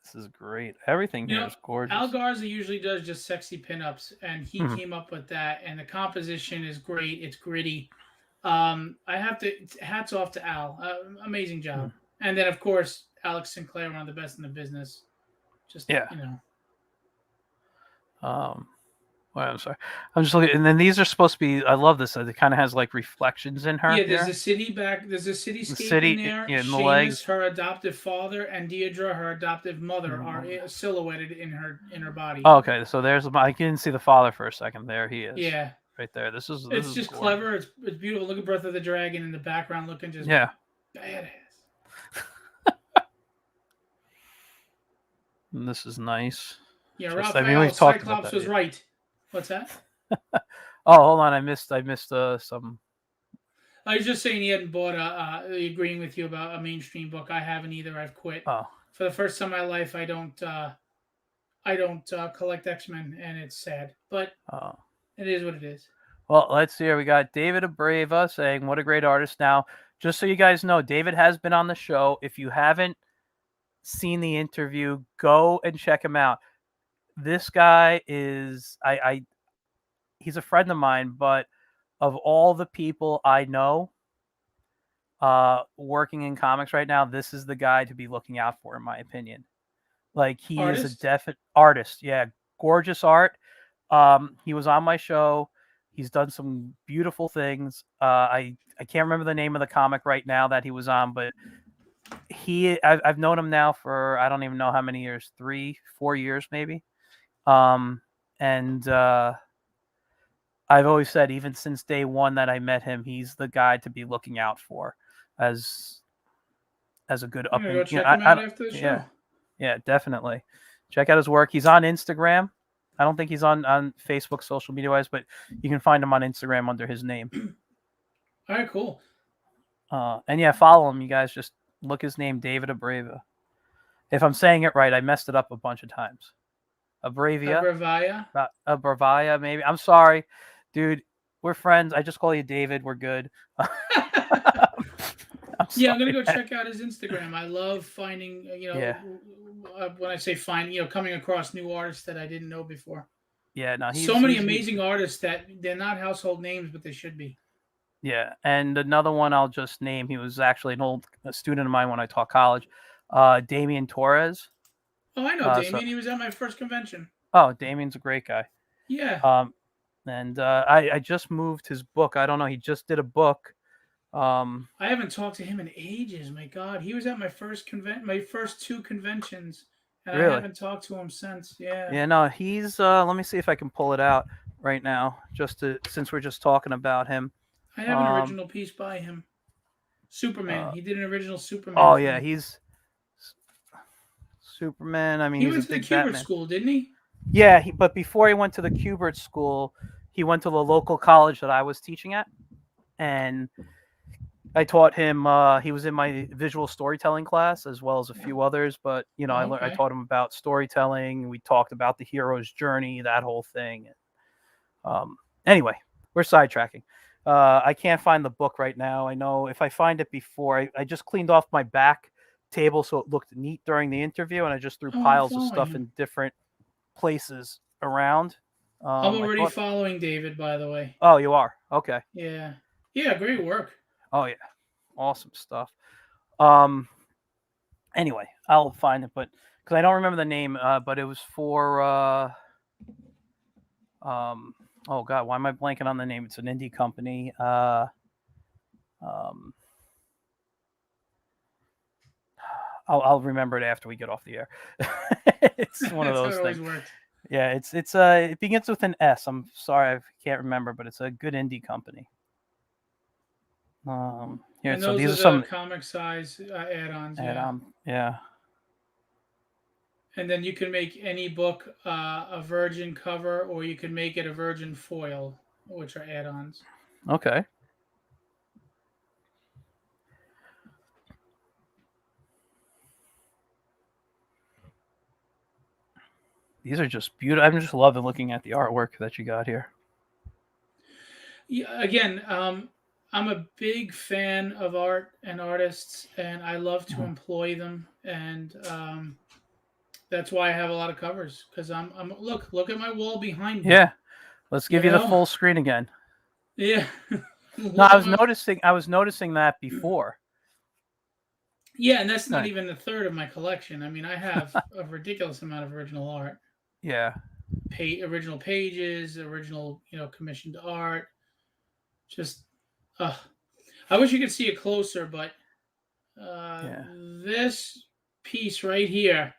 this is great. Everything You here know, is gorgeous. Al Garza usually does just sexy pinups, and he Mhm. came up with that. And the composition is great. It's gritty. I have to hats off to Al. Amazing job. Mhm. And then of course Alex Sinclair, one of the best in the business. Just Yeah. Um, well, I'm sorry. I'm just looking, and then these are supposed to be. I love this. It kind of has like reflections in her Yeah, here. there's a The cityscape in city, there. yeah, in the Seamus, legs. her adoptive father, and Deirdre, her adoptive mother, are Mhm. silhouetted in her body. Oh, okay, so there's. I didn't see the father for a second. There he is, Yeah. right there. This It's is just gorgeous. clever. It's beautiful. Look at Breath of the Dragon in the background looking just Yeah. badass. And this is nice. Yeah, We've Raphael talked about Cyclops that. was Yeah. right. What's that? Oh, hold on. I missed some. I was just saying he hadn't bought agreeing with you about a mainstream book. I haven't either. I've quit. Oh. For the first time in my life, I don't collect X-Men, and it's sad, but Oh. it is what it is. Well, let's see here. We got David Abreva saying, "What a great artist." Now, just so you guys know, David has been on the show. If you haven't seen the interview, go and check him out. This guy is he's a friend of mine, but of all the people I know working in comics right now, this is the guy to be looking out for, in my opinion. Like, he is a Artist? definite artist. Yeah, gorgeous art. He was on my show. He's done some beautiful things. I can't remember the name of the comic right now that he was on, but I've known him now for I don't even know how many years, 3-4 years maybe. And I've always said, even since day one that I met him, he's the guy to be looking out for as a good I'm up gonna and go check him out after the yeah. show. Yeah, definitely. Check out his work. He's on Instagram. I don't think he's on Facebook social media wise, but you can find him on Instagram under his name. All right, cool. And yeah, follow him. You guys just look his name, David Abreva. If I'm saying it right, I messed it up a bunch of times. Abrevia. Bravaya. Bravaya, maybe. I'm sorry, dude. We're friends. I just call you David. We're good. Yeah, I'm gonna go check out his Instagram. I love finding, Yeah. When I say find, coming across new artists that I didn't know before. Yeah, no, So many amazing artists that they're not household names, but they should be. Yeah, and another one I'll just name. He was actually a student of mine when I taught college. Damien Torres. Oh, I know Damien. He was at my first convention. Oh, Damien's a great guy. Yeah. And I just moved his book. I don't know. He just did a book. I haven't talked to him in ages. My God, he was at my first my first two conventions, and really? I haven't talked to him since. Yeah. Yeah, no, he's. Let me see if I can pull it out right now, since we're just talking about him. I have an original piece by him. Superman. He did an original Superman. Oh yeah, he's Superman. I mean, he he's went to the Kubert school, didn't he? Yeah, but before he went to the Kubert school, he went to the local college that I was teaching at, and I taught him. He was in my visual storytelling class as well as a few others. But I taught him about storytelling. We talked about the hero's journey, that whole thing. Anyway, we're sidetracking. I can't find the book right now. I know if I find it before, I just cleaned off my back table so it looked neat during the interview, and I just threw piles of stuff in different places around. I'm already following David, by the way. Oh, you are? Okay. Yeah. Yeah, great work. Oh yeah, awesome stuff. Anyway, I'll find it, but because I don't remember the name, but it was for oh God, why am I blanking on the name? It's an indie company. I'll remember it after we get off the air. It's one of those things. Yeah, it begins with an S. I'm sorry, I can't remember, but it's a good indie company. Here, so these are some comic size add-ons. Yeah. And then you can make any book a virgin cover, or you can make it a virgin foil, which are add-ons. Okay. These are just beautiful. I'm just loving looking at the artwork that you got here. Yeah, again, I'm a big fan of art and artists, and I love to employ them. And that's why I have a lot of covers, because I'm look at my wall behind me. Yeah, let's give you the full screen again. Yeah. No, I was noticing that before. Yeah, and that's not even a third of my collection. I mean, I have a ridiculous amount of original art. Yeah. Original pages, original, commissioned art. Just, I wish you could see it closer, but this piece right here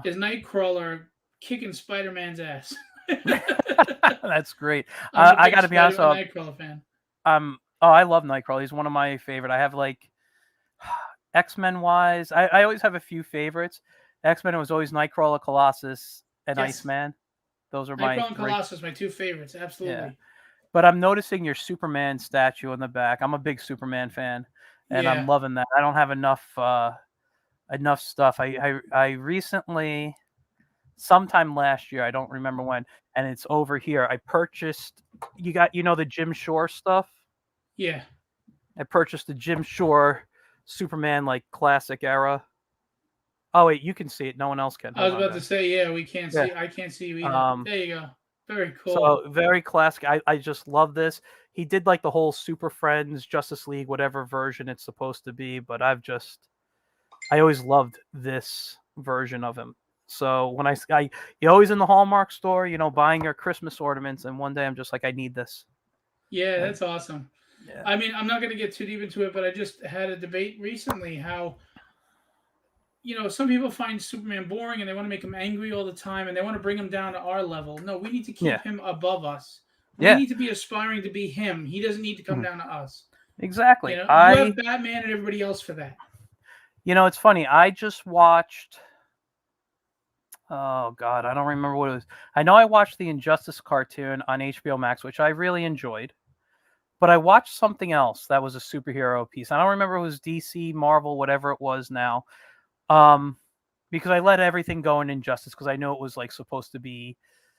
is Nightcrawler kicking Spider-Man's ass. That's great. I got to be honest. Nightcrawler fan. I love Nightcrawler. He's one of my favorite. I have like X-Men wise. I always have a few favorites. X-Men was always Nightcrawler, Colossus, and Iceman. Those are Nightcrawler and Colossus, my two favorites. Absolutely. Yeah. But I'm noticing your Superman statue in the back. I'm a big Superman fan, and I'm loving that. I don't have enough stuff. I recently, sometime last year, I don't remember when, and it's over here. I purchased. The Jim Shore stuff. Yeah. I purchased the Jim Shore Superman like classic era. Oh wait, you can see it. No one else can. I was about to say, yeah, we can't see. I can't see you either. There you go. Very cool. So very classic. I just love this. He did like the whole Super Friends, Justice League, whatever version it's supposed to be, but I always loved this version of him. So when you're always in the Hallmark store, buying your Christmas ornaments, and one day I'm just like, I need this. Yeah, that's awesome. Yeah. I mean, I'm not going to get too deep into it, but I just had a debate recently how, some people find Superman boring and they want to make him angry all the time and they want to bring him down to our level. No, we need to keep him above us. We need to be aspiring to be him. He doesn't need to come down to us. Exactly. You have Batman and everybody else for that. It's funny. I just watched Oh God, I don't remember what it was. I know I watched the Injustice cartoon on HBO Max, which I really enjoyed. But I watched something else that was a superhero piece. I don't remember if it was DC, Marvel, whatever it was now. Um, because I let everything go in Injustice because I know it was like supposed to be Like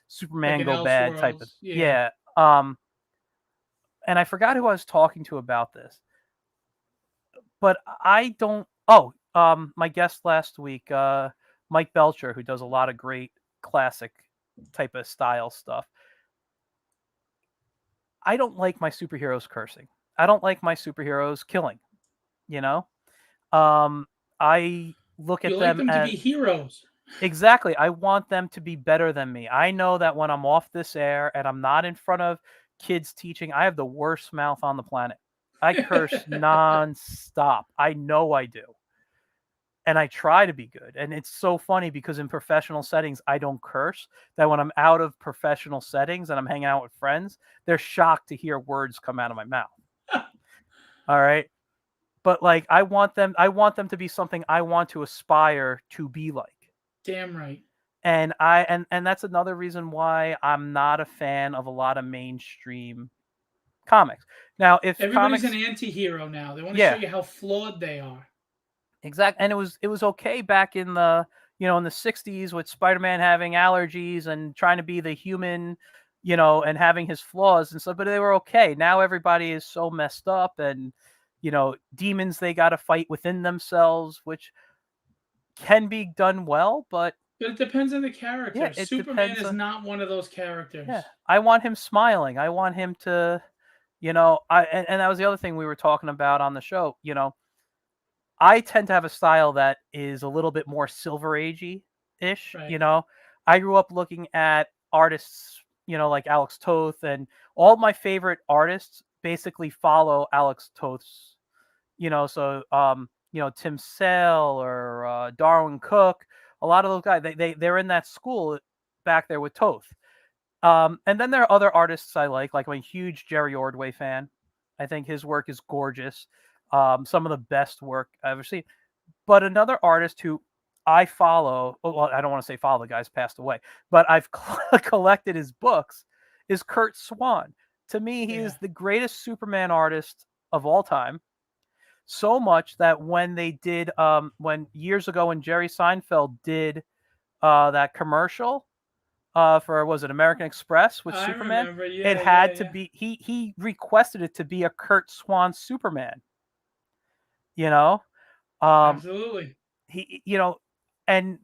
Superman in go bad type of Elseworlds. Yeah. yeah. And I forgot who I was talking to about this, but I don't. Oh, my guest last week, Mike Belcher, who does a lot of great classic type of style stuff. I don't like my superheroes cursing. I don't like my superheroes killing. You know, um, I look You at like them them to as be heroes. exactly. I want them to be better than me. I know that when I'm off this air and I'm not in front of kids teaching, I have the worst mouth on the planet. I curse nonstop. I know I do. And I try to be good. And it's so funny because in professional settings, I don't curse. That when I'm out of professional settings and I'm hanging out with friends, they're shocked to hear words come out of my mouth. All right. But like I want them to be something I want to aspire to be like. Damn right. And that's another reason why I'm not a fan of a lot of mainstream comics. Now, if Everybody's an comics anti-hero now. They want to show yeah, you how flawed they are. exactly. And it was okay back in the in the 60s with Spider-Man having allergies and trying to be the human, and having his flaws and stuff, but they were okay. Now everybody is so messed up and demons they got to fight within themselves, which can be done well, but But it depends on the yeah, character. it Superman depends is on not one of those yeah. characters. I want him smiling. I want him to, and that was the other thing we were talking about on the show. I tend to have a style that is a little bit more silver agey ish. Right. I grew up looking at artists, like Alex Toth, and all my favorite artists basically follow Alex Toth's. Tim Sale or Darwin Cook, a lot of those guys, they're in that school back there with Toth. And then there are other artists I like I'm a huge Jerry Ordway fan. I think his work is gorgeous. Some of the best work I've ever seen. But another artist who I follow, well, I don't want to say follow, the guy's passed away, but I've collected his books, is Kurt Swann. To me, he is Yeah. the greatest Superman artist of all time. So much that when they did, when years ago when Jerry Seinfeld did that commercial for was it American Express with I Superman? remember. It Yeah, yeah, had to yeah. be he requested it to be a Kurt Swan Superman. You know, um, Absolutely. he and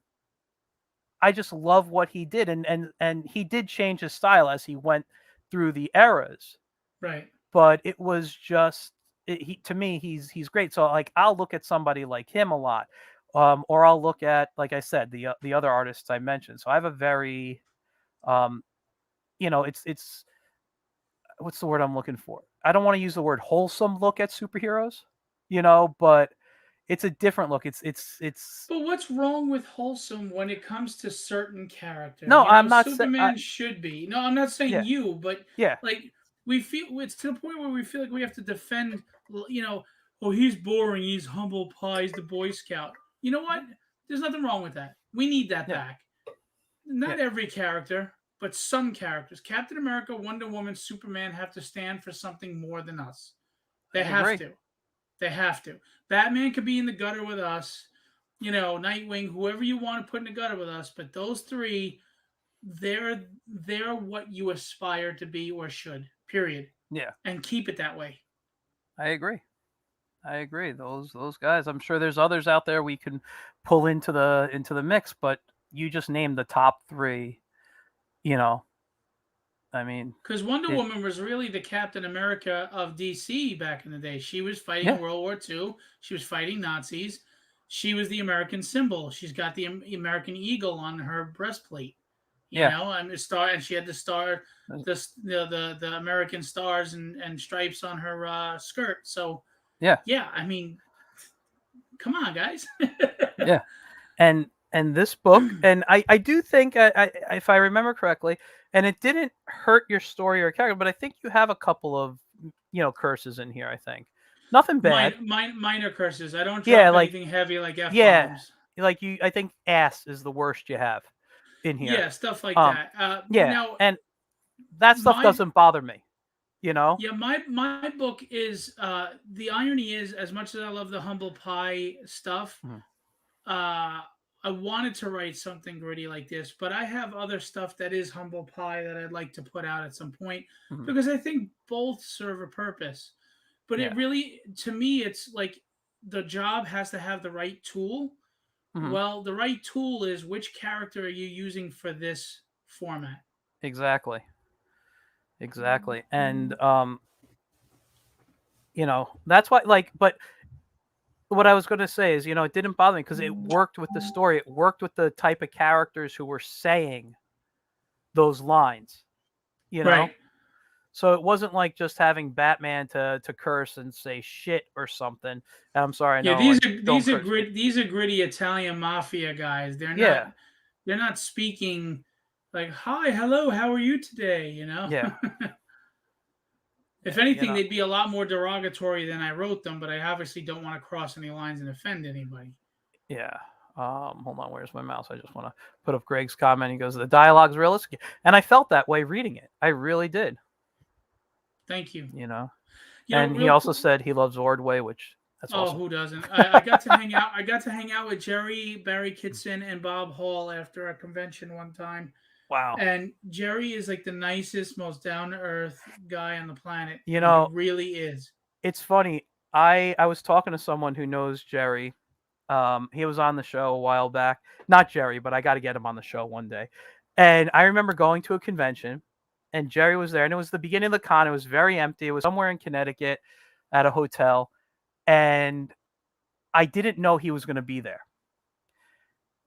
I just love what he did, and he did change his style as he went through the eras, Right. but it was just he to me he's great. So like I'll look at somebody like him a lot, or I'll look at like I said the other artists I mentioned. So I have a very um, it's what's the word I'm looking for? I don't want to use the word wholesome look at superheroes, but it's a different look. It's But what's wrong with wholesome when it comes to certain characters? no, You know, I'm not saying Superman should be. No, I'm not saying yeah, you, but yeah, like we feel it's to the point where we feel like we have to defend. Oh, he's boring. He's humble pie. He's the Boy Scout. You know what? There's nothing wrong with that. We need that yeah, back. yeah. Not every character, but some characters. Captain America, Wonder Woman, Superman have to stand for something more than us. They I have agree. to. They have to. Batman could be in the gutter with us. Nightwing, whoever you want to put in the gutter with us, but those three, they're what you aspire to be or should. Period. Yeah, And keep it that way. I agree. I agree. Those guys. I'm sure there's others out there we can pull into the mix, but you just named the top three. You know, I mean, Because Wonder it. Woman was really the Captain America of DC back in the day. She was fighting Yeah, in World War II. She was fighting Nazis. She was the American symbol. She's got the American eagle on her breastplate. yeah, And the star, and she had the star, the American stars and stripes on her skirt. So yeah, yeah, I mean, come on, guys. yeah. And this book, and I do think if I remember correctly, and it didn't hurt your story or character, but I think you have a couple of curses in here. I think nothing bad. Minor curses. I don't Yeah, drop like anything heavy like f yeah, bombs. like you. I think ass is the worst you have. in here. Yeah, stuff like Um, that. yeah, Now and that stuff my doesn't bother me. You know? yeah, my book is the irony is, as much as I love the humble pie stuff, Mhm. uh I wanted to write something gritty like this, but I have other stuff that is humble pie that I'd like to put out at some point, Mhm. because I think both serve a purpose. But it Yeah. really, to me, it's like the job has to have the right tool. Mhm. Well, the right tool is, which character are you using for this format? Exactly. Exactly. And that's why, like, but what I was going to say is, it didn't bother me because it worked with the story. It worked with the type of characters who were saying those lines, you know? Right. So it wasn't like just having Batman to curse and say shit or something. And I'm sorry, I Yeah, know I don't curse. these are gritty Italian mafia guys. Yeah. They're not speaking like, "Hi, hello, how are you today?" Yeah. If Yeah. anything, they'd be a lot more derogatory than I wrote them, but I obviously don't want to cross any lines and offend anybody. Yeah. Hold on, where's my mouse? I just want to put up Greg's comment. He goes, the dialogue's realistic. And I felt that way reading it. I really did, Thank you. you know? And he Real also quick. said he loves Ordway, which that's Oh, awesome. who doesn't? I got to hang out. I got to hang out with Jerry, Barry Kitson, and Bob Hall after a convention one time. Wow. And Jerry is like the nicest, most down to earth guy on the planet. You He know, really is. it's funny. I was talking to someone who knows Jerry. He was on the show a while back. Not Jerry, but I got to get him on the show one day. And I remember going to a convention, and Jerry was there, and it was the beginning of the con. It was very empty. It was somewhere in Connecticut at a hotel, and I didn't know he was going to be there.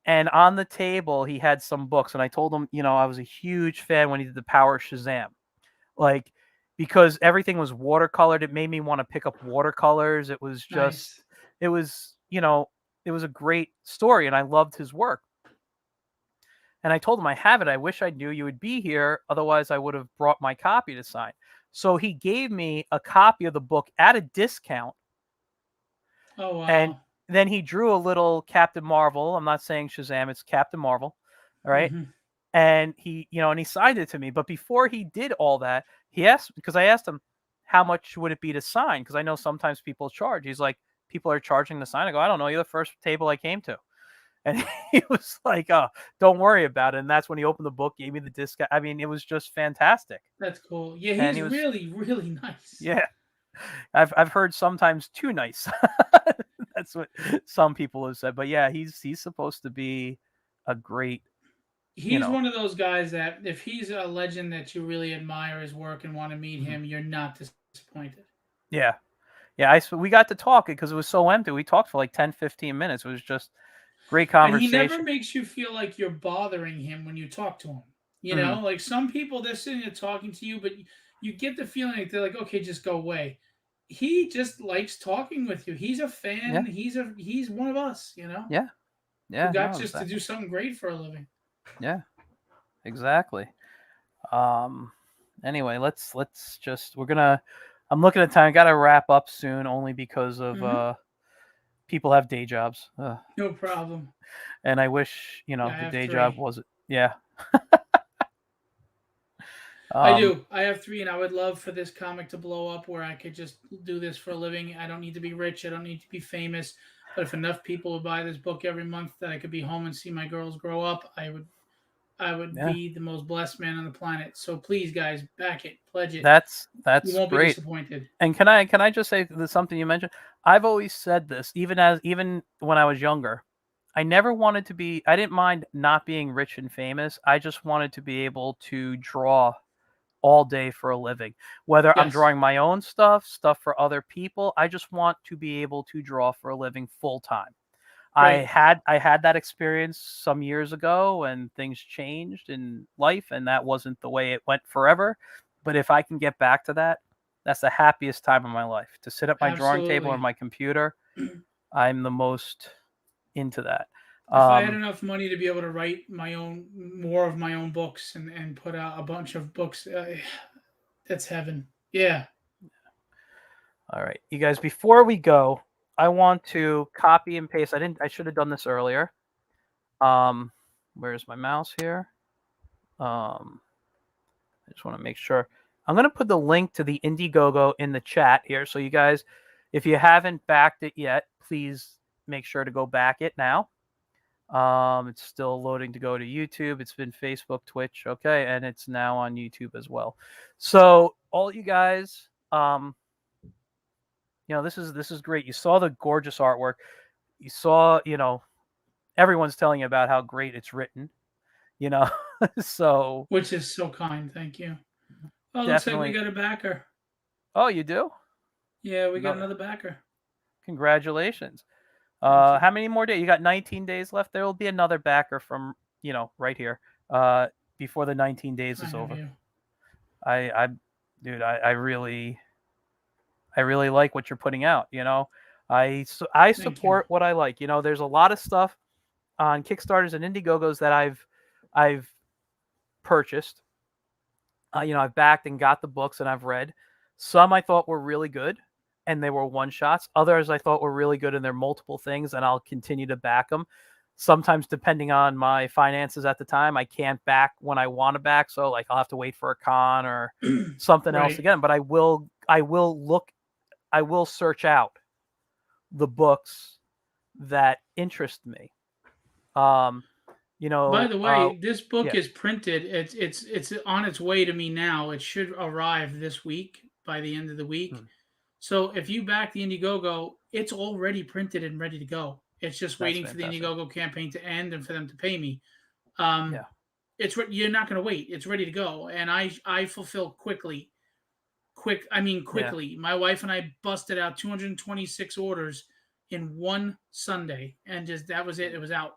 And on the table, he had some books, and I told him, I was a huge fan when he did the Power of Shazam, like because everything was watercolored. It made me want to pick up watercolors. It was just, Nice. it was, it was a great story, and I loved his work. And I told him I have it. I wish I knew you would be here. Otherwise, I would have brought my copy to sign. So he gave me a copy of the book at a discount. Oh And wow. then he drew a little Captain Marvel. I'm not saying Shazam, it's Captain Marvel. All right. Hmm. And he signed it to me. But before he did all that, he asked, because I asked him, how much would it be to sign? Because I know sometimes people charge. He's like, people are charging to sign. I go, I don't know. You're the first table I came to. And he was like, oh, don't worry about it. And that's when he opened the book, gave me the discount. I mean, it was just fantastic. That's cool. Yeah, And he's he was, really, really nice. yeah, I've heard sometimes too nice. That's what some people have said. But yeah, he's supposed to be a great, you He's know, one of those guys that if he's a legend that you really admire his work and want to meet mhm. him, you're not disappointed. Yeah. Yeah, we got to talk because it was so empty. We talked for like 10, 15 minutes. It was just great And he never conversation. makes you feel like you're bothering him when you talk to him. Hmm. Like some people, they're sitting there talking to you, but you get the feeling like they're like, okay, just go away. He just likes talking with you. He's a fan. Yeah. He's one of us, Yeah. who Yeah. got No, just to exactly. do something great for a living. Yeah, exactly. Um, anyway, let's just I'm looking at time. Got to wrap up soon, only because of Hmm. people have day jobs. No problem. And I wish, Yeah, I the have day job three. wasn't. Yeah. I Um, do. I have three, and I would love for this comic to blow up where I could just do this for a living. I don't need to be rich. I don't need to be famous. But if enough people would buy this book every month that I could be home and see my girls grow up, I would yeah, be the most blessed man on the planet. So please, guys, back it, pledge it. You that's won't be great. disappointed. And can I just say there's something you mentioned? I've always said this, even when I was younger. I never wanted to be. I didn't mind not being rich and famous. I just wanted to be able to draw all day for a living. Whether I'm Yes, drawing my own stuff for other people, I just want to be able to draw for a living full time. great. I had that experience some years ago and things changed in life and that wasn't the way it went forever. But if I can get back to that, that's the happiest time of my life. To sit at my drawing table or Absolutely. my computer, I'm the most into that. If I had Um, enough money to be able to write more of my own books and put out a bunch of books, that's heaven. Yeah. all right, you guys, before we go, I want to copy and paste. I should have done this earlier. Um, Where's my mouse here? I just want to make sure. I'm going to put the link to the Indiegogo in the chat here. So you guys, if you haven't backed it yet, please make sure to go back it now. It's still loading to go to YouTube. It's been Facebook, Twitch, okay, and it's now on YouTube as well. So all you guys, this is great. You saw the gorgeous artwork. You saw, everyone's telling you about how great it's written. So Which is so kind. Thank you. Oh, looks like we definitely. got a backer. Oh, you do? Yeah, we got No, another backer. congratulations. Thank you. How many more days? You got 19 days left. There will be another backer from, right here, before the 19 days is over. You. Dude, I really like what you're putting out. I support what I like. There's a lot of stuff on Kickstarters and Indiegogos that I've purchased. I've backed and got the books and I've read. Some I thought were really good and they were one shots. Others I thought were really good and they're multiple things, and I'll continue to back them. Sometimes, depending on my finances at the time, I can't back when I want to back. So like I'll have to wait for a con or something else again. But I will search out the books that interest me. By the way, this book is printed. It's on its way to me now. It should arrive this week by the end of the week. So if you back the Indiegogo, it's already printed and ready to go. It's just waiting for the Indiegogo campaign to end and for them to pay me. You're not going to wait. It's ready to go, and I fulfill quickly. Quickly. Yeah. My wife and I busted out 226 orders in one Sunday, and that was it. It was out.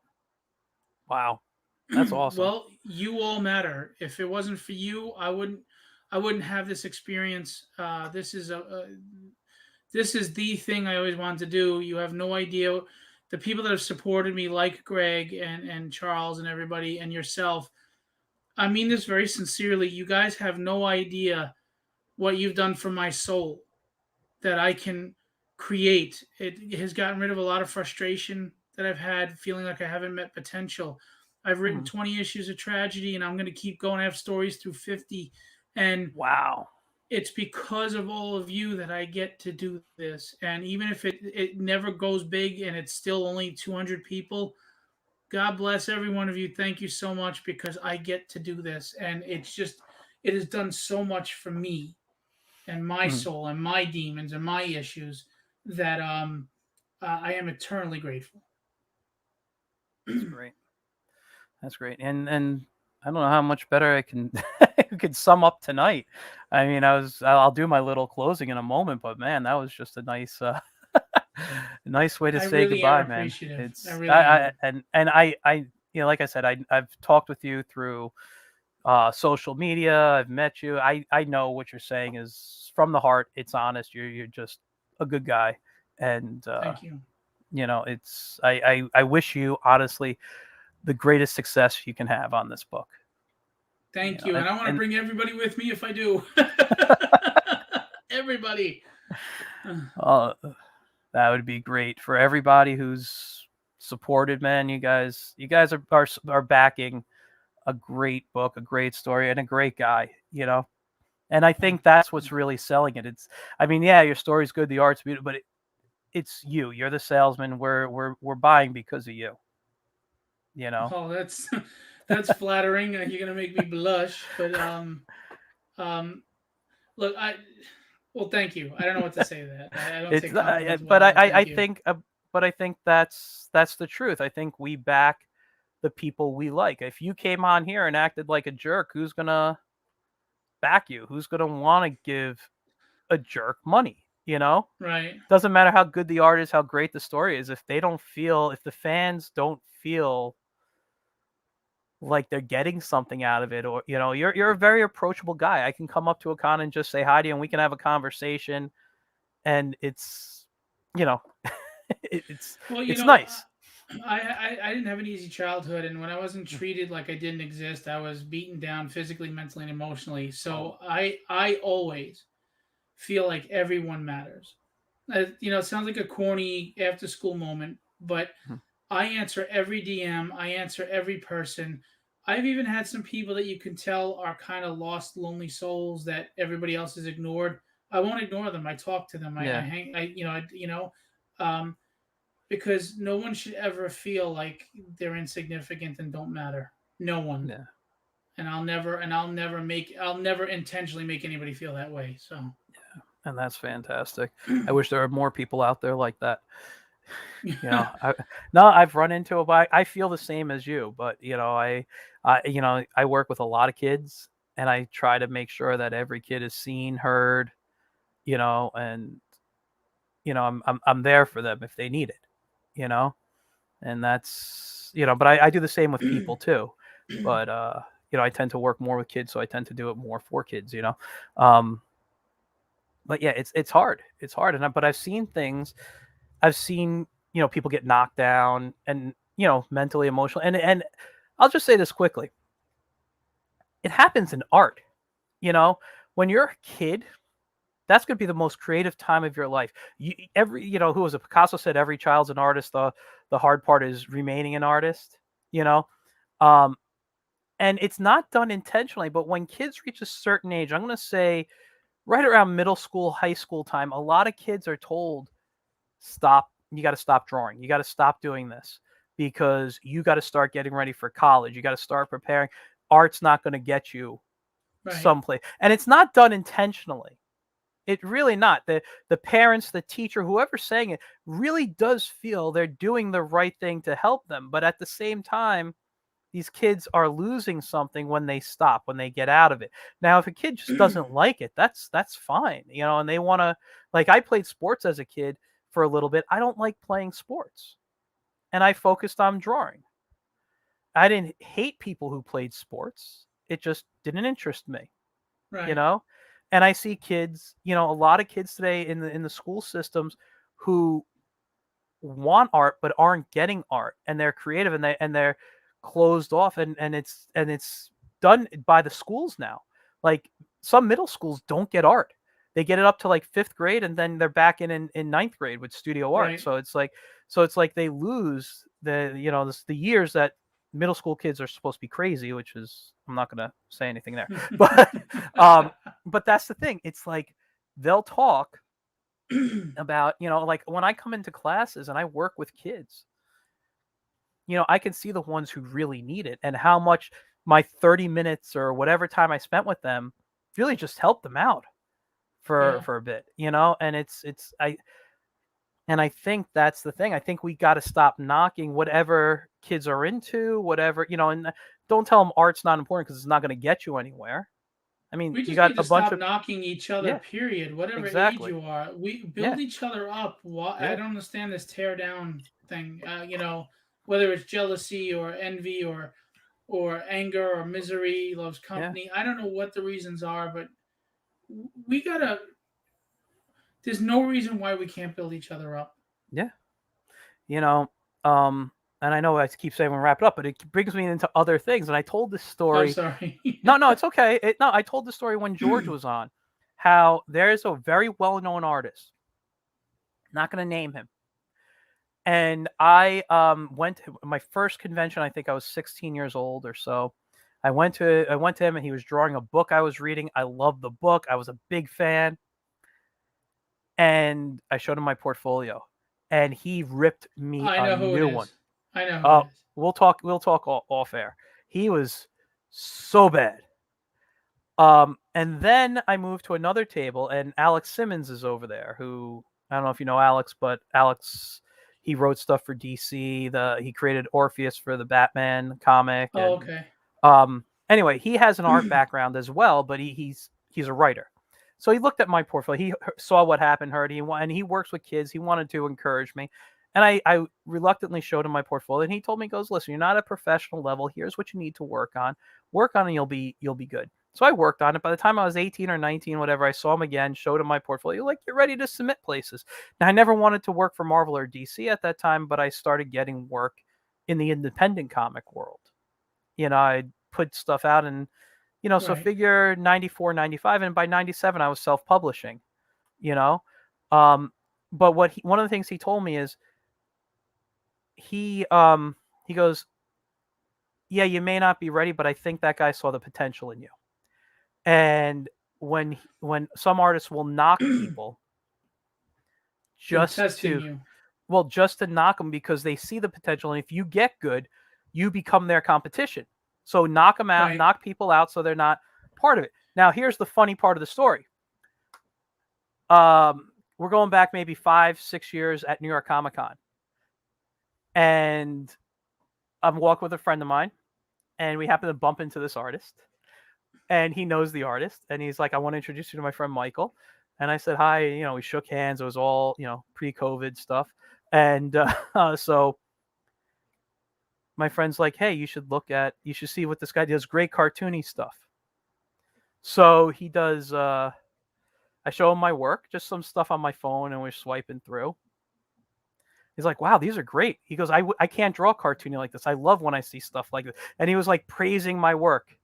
Wow, that's awesome. Well, you all matter. If it wasn't for you, I wouldn't have this experience. This is the thing I always wanted to do. You have no idea. The people that have supported me, like Greg and Charles and everybody and yourself, I mean this very sincerely. You guys have no idea what you've done for my soul that I can create. It has gotten rid of a lot of frustration that I've had, feeling like I haven't met potential. I've written 20 issues of tragedy, and I'm going to keep going. I have stories through 50. And wow, it's because of all of you that I get to do this. And even if it never goes big and it's still only 200 people, God bless every one of you. Thank you so much, because I get to do this. And it has done so much for me and my soul and my demons and my issues that I am eternally grateful. That's great. That's great. And I don't know how much better I can could sum up tonight. I mean, I'll do my little closing in a moment, but man, that was just a nice nice way to say really goodbye, man. It's I really am. And I like I said, I've talked with you through social media. I've met you. I know what you're saying is from the heart. It's honest. You're just a good guy, and thank you. It's I wish you honestly the greatest success you can have on this book. Thank you. And I want to bring everybody with me if I do. Everybody. That would be great for everybody who's supported, man. You guys are backing a great book, a great story, and a great guy, And I think that's what's really selling it. Your story's good, the art's beautiful, but it's you. You're the salesman. We're buying because of you. Oh, that's flattering. You're gonna make me blush, but look, thank you. I don't know what to say to that. I don't take compliments well, but I think that's the truth. I think we back the people we like. If you came on here and acted like a jerk, who's gonna back you? Who's gonna want to give a jerk money? Right. Doesn't matter how good the art is, how great the story is. If the fans don't feel like they're getting something out of it, or you're a very approachable guy. I can come up to a con and just say hi to you and we can have a conversation, and it's it's nice. I didn't have an easy childhood, and when I wasn't treated like I didn't exist, I was beaten down physically, mentally, and emotionally. So I always feel like everyone matters. It sounds like a corny after school moment, but I answer every DM. I answer every person. I've even had some people that you can tell are kind of lost, lonely souls that everybody else has ignored. I won't ignore them. I talk to them. I Yeah. hang. Um, because no one should ever feel like they're insignificant and don't matter. No one. Yeah. I'll never intentionally make anybody feel that way. So. And that's fantastic. I wish there were more people out there like that. No, I've run into it, but I feel the same as you. But I work with a lot of kids, and I try to make sure that every kid is seen, heard, and I'm there for them if they need it, you know, and that's but I do the same with people too, but I tend to work more with kids, so I tend to do it more for kids. Um, but yeah, it's hard, but I've seen things. I've seen, people get knocked down and, mentally, emotionally. And I'll just say this quickly. It happens in art, you know, when you're a kid, that's going to be the most creative time of your life. Who was it? Picasso said, every child's an artist. The hard part is remaining an artist, you know? Um, and it's not done intentionally, but when kids reach a certain age, I'm going to say right around middle school, high school time, a lot of kids are told, stop, you got to stop drawing, you got to stop doing this, because you got to start getting ready for college, you got to start preparing. Art's not going to get you Right. someplace, and it's not done intentionally. It really not. The parents, the teacher, whoever's saying it, really does feel they're doing the right thing to help them, but at the same time, these kids are losing something when they stop, when they get out of it. Now, if a kid just doesn't like it, that's fine, and they want to, like, I played sports as a kid for a little bit. I don't like playing sports, and I focused on drawing. I didn't hate people who played sports. It just didn't interest me, you Right. know? And I see kids, a lot of kids today in the school systems who want art but aren't getting art, and they're creative, and they're closed off, and it's done by the schools now. Like, some middle schools don't get art. They get it up to like 5th grade, and then they're back in ninth grade with studio art. Right. So it's like they lose the years that middle school kids are supposed to be crazy, which is, I'm not going to say anything there. But but that's the thing. It's like they'll talk about, like, when I come into classes and I work with kids, I can see the ones who really need it, and how much my 30 minutes or whatever time I spent with them really just helped them out for Yeah. for a bit, and I think that's the thing. I think we got to stop knocking whatever kids are into, whatever, and don't tell them art's not important, because it's not going to get you anywhere. I mean, We you just got need a to bunch stop of, knocking each other, yeah, period. Whatever age exactly. you are, we Yeah, build each other up. I yeah, don't understand this tear down thing. Whether it's jealousy or envy or anger or misery loves yeah, company. I don't know what the reasons are, but we gotta. There's no reason why we can't build each other up. yeah. You know, um, and I know I keep saying we'll wrap it up, but it brings me into other things. And I told this Oh, story. sorry. No, no, it's okay. No, I told the story when George was on, how there's a very well-known artist. Not going to name him. And I went to my first convention. I think I was 16 years old or so. I went to him, and he was drawing a book I was reading. I loved the book. I was a big fan, and I showed him my portfolio, and he ripped me I a know who it new one. is. I know who it Oh, is. we'll talk off air. He was so bad. And then I moved to another table, and Alex Simmons is over there. Who, I don't know if you know Alex, but Alex, he wrote stuff for DC. He created Orpheus for the Batman comic, Oh, and okay. anyway, he has an art background as well, but he's a writer. So he looked at my portfolio. He saw what happened, heard, and he works with kids. He wanted to encourage me, and I reluctantly showed him my portfolio. And he told me, he goes, "Listen, you're not at professional level. Here's what you need to work on. Work on, and you'll be good." So I worked on it. By the time I was 18 or 19, whatever, I saw him again, showed him my portfolio. Like, you're ready to submit places. Now, I never wanted to work for Marvel or DC at that time, but I started getting work in the independent comic world. I put stuff out, and so Right. figure 94, 95, and by 97 I was self-publishing, you know. Um, but one of the things he told me is, he goes, yeah, you may not be ready, but I think that guy saw the potential in you. And when some artists will knock people They're just testing to you. just to knock them because they see the potential, and if you get good, you become their competition. So knock them out, Right. knock people out, so they're not part of it. Now, here's the funny part of the story. We're going back maybe 5-6 years at New York Comic Con, and I'm walking with a friend of mine, and we happen to bump into this artist, and he knows the artist, and he's like, I want to introduce you to my friend Michael. And I said hi. We shook hands. It was all pre-COVID stuff, and so my friend's like, hey, you should see what this guy does. Great cartoony stuff. So he does. I show him my work, just some stuff on my phone, and we're swiping through. He's like, wow, these are great. He goes, I can't draw cartoony like this. I love when I see stuff like this. And he was like praising my work.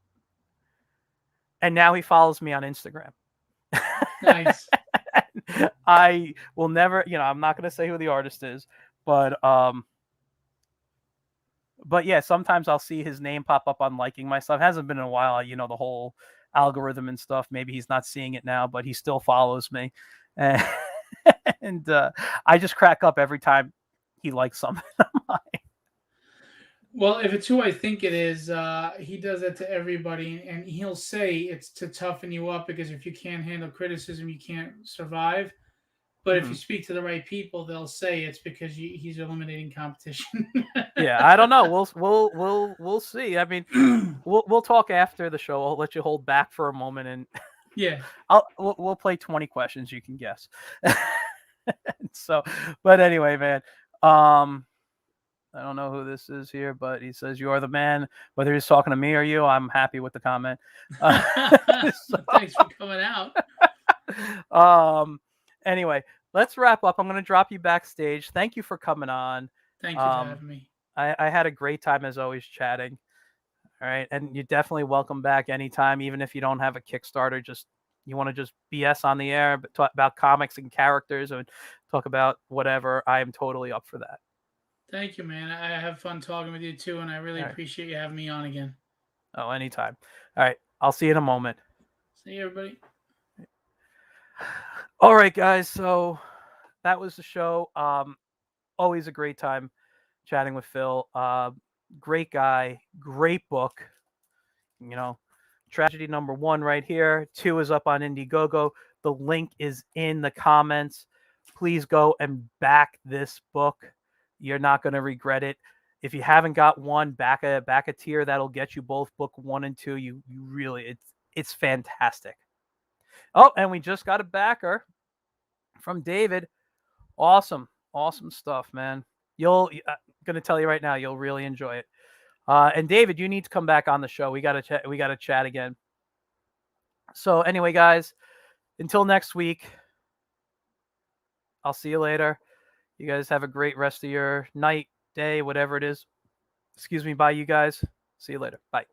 And now he follows me on Instagram. Nice. I will never, I'm not going to say who the artist is, but yeah, sometimes I'll see his name pop up on liking my stuff. It hasn't been in a while, the whole algorithm and stuff. Maybe he's not seeing it now, but he still follows me. And, and I just crack up every time he likes something of mine. Well, if it's who I think it is, he does that to everybody, and he'll say it's to toughen you up because if you can't handle criticism, you can't survive. But if you Mhm. speak to the right people, they'll say it's because he's eliminating competition. Yeah, I don't know. We'll see. I mean, we'll talk after the show. I'll let you hold back for a moment, and Yeah. we'll play 20 questions you can guess. So, but anyway, man. I don't know who this is here, but he says you are the man. Whether he's talking to me or you, I'm happy with the comment. Thanks for coming out. Anyway, let's wrap up. I'm going to drop you backstage. Thank you for coming on. Thank you for Um, having me. I had a great time as always chatting. All right, and you're definitely welcome back anytime, even if you don't have a Kickstarter. Just you want to just BS on the air, but talk about comics and characters, or talk about whatever. I am totally up for that. Thank you, man. I have fun talking with you too, and I really All right. appreciate you having me on again. Oh, anytime. All right. I'll see you in a moment. See you, everybody. All right, guys. So that was the show. Always a great time chatting with Phil. Great guy, great book. Tragedy number 1 right here. 2 is up on Indiegogo. The link is in the comments. Please go and back this book. You're not going to regret it. If you haven't got one, back a tier. That'll get you both book 1 and 2. You really, it's fantastic. Oh, and we just got a backer from David. Awesome stuff, man. I'm gonna tell you right now, you'll really enjoy it. And David, you need to come back on the show. We gotta chat. We gotta chat again. So anyway, guys, until next week, I'll see you later. You guys have a great rest of your night, day, whatever it is. Excuse me. Bye, you guys. See you later. Bye.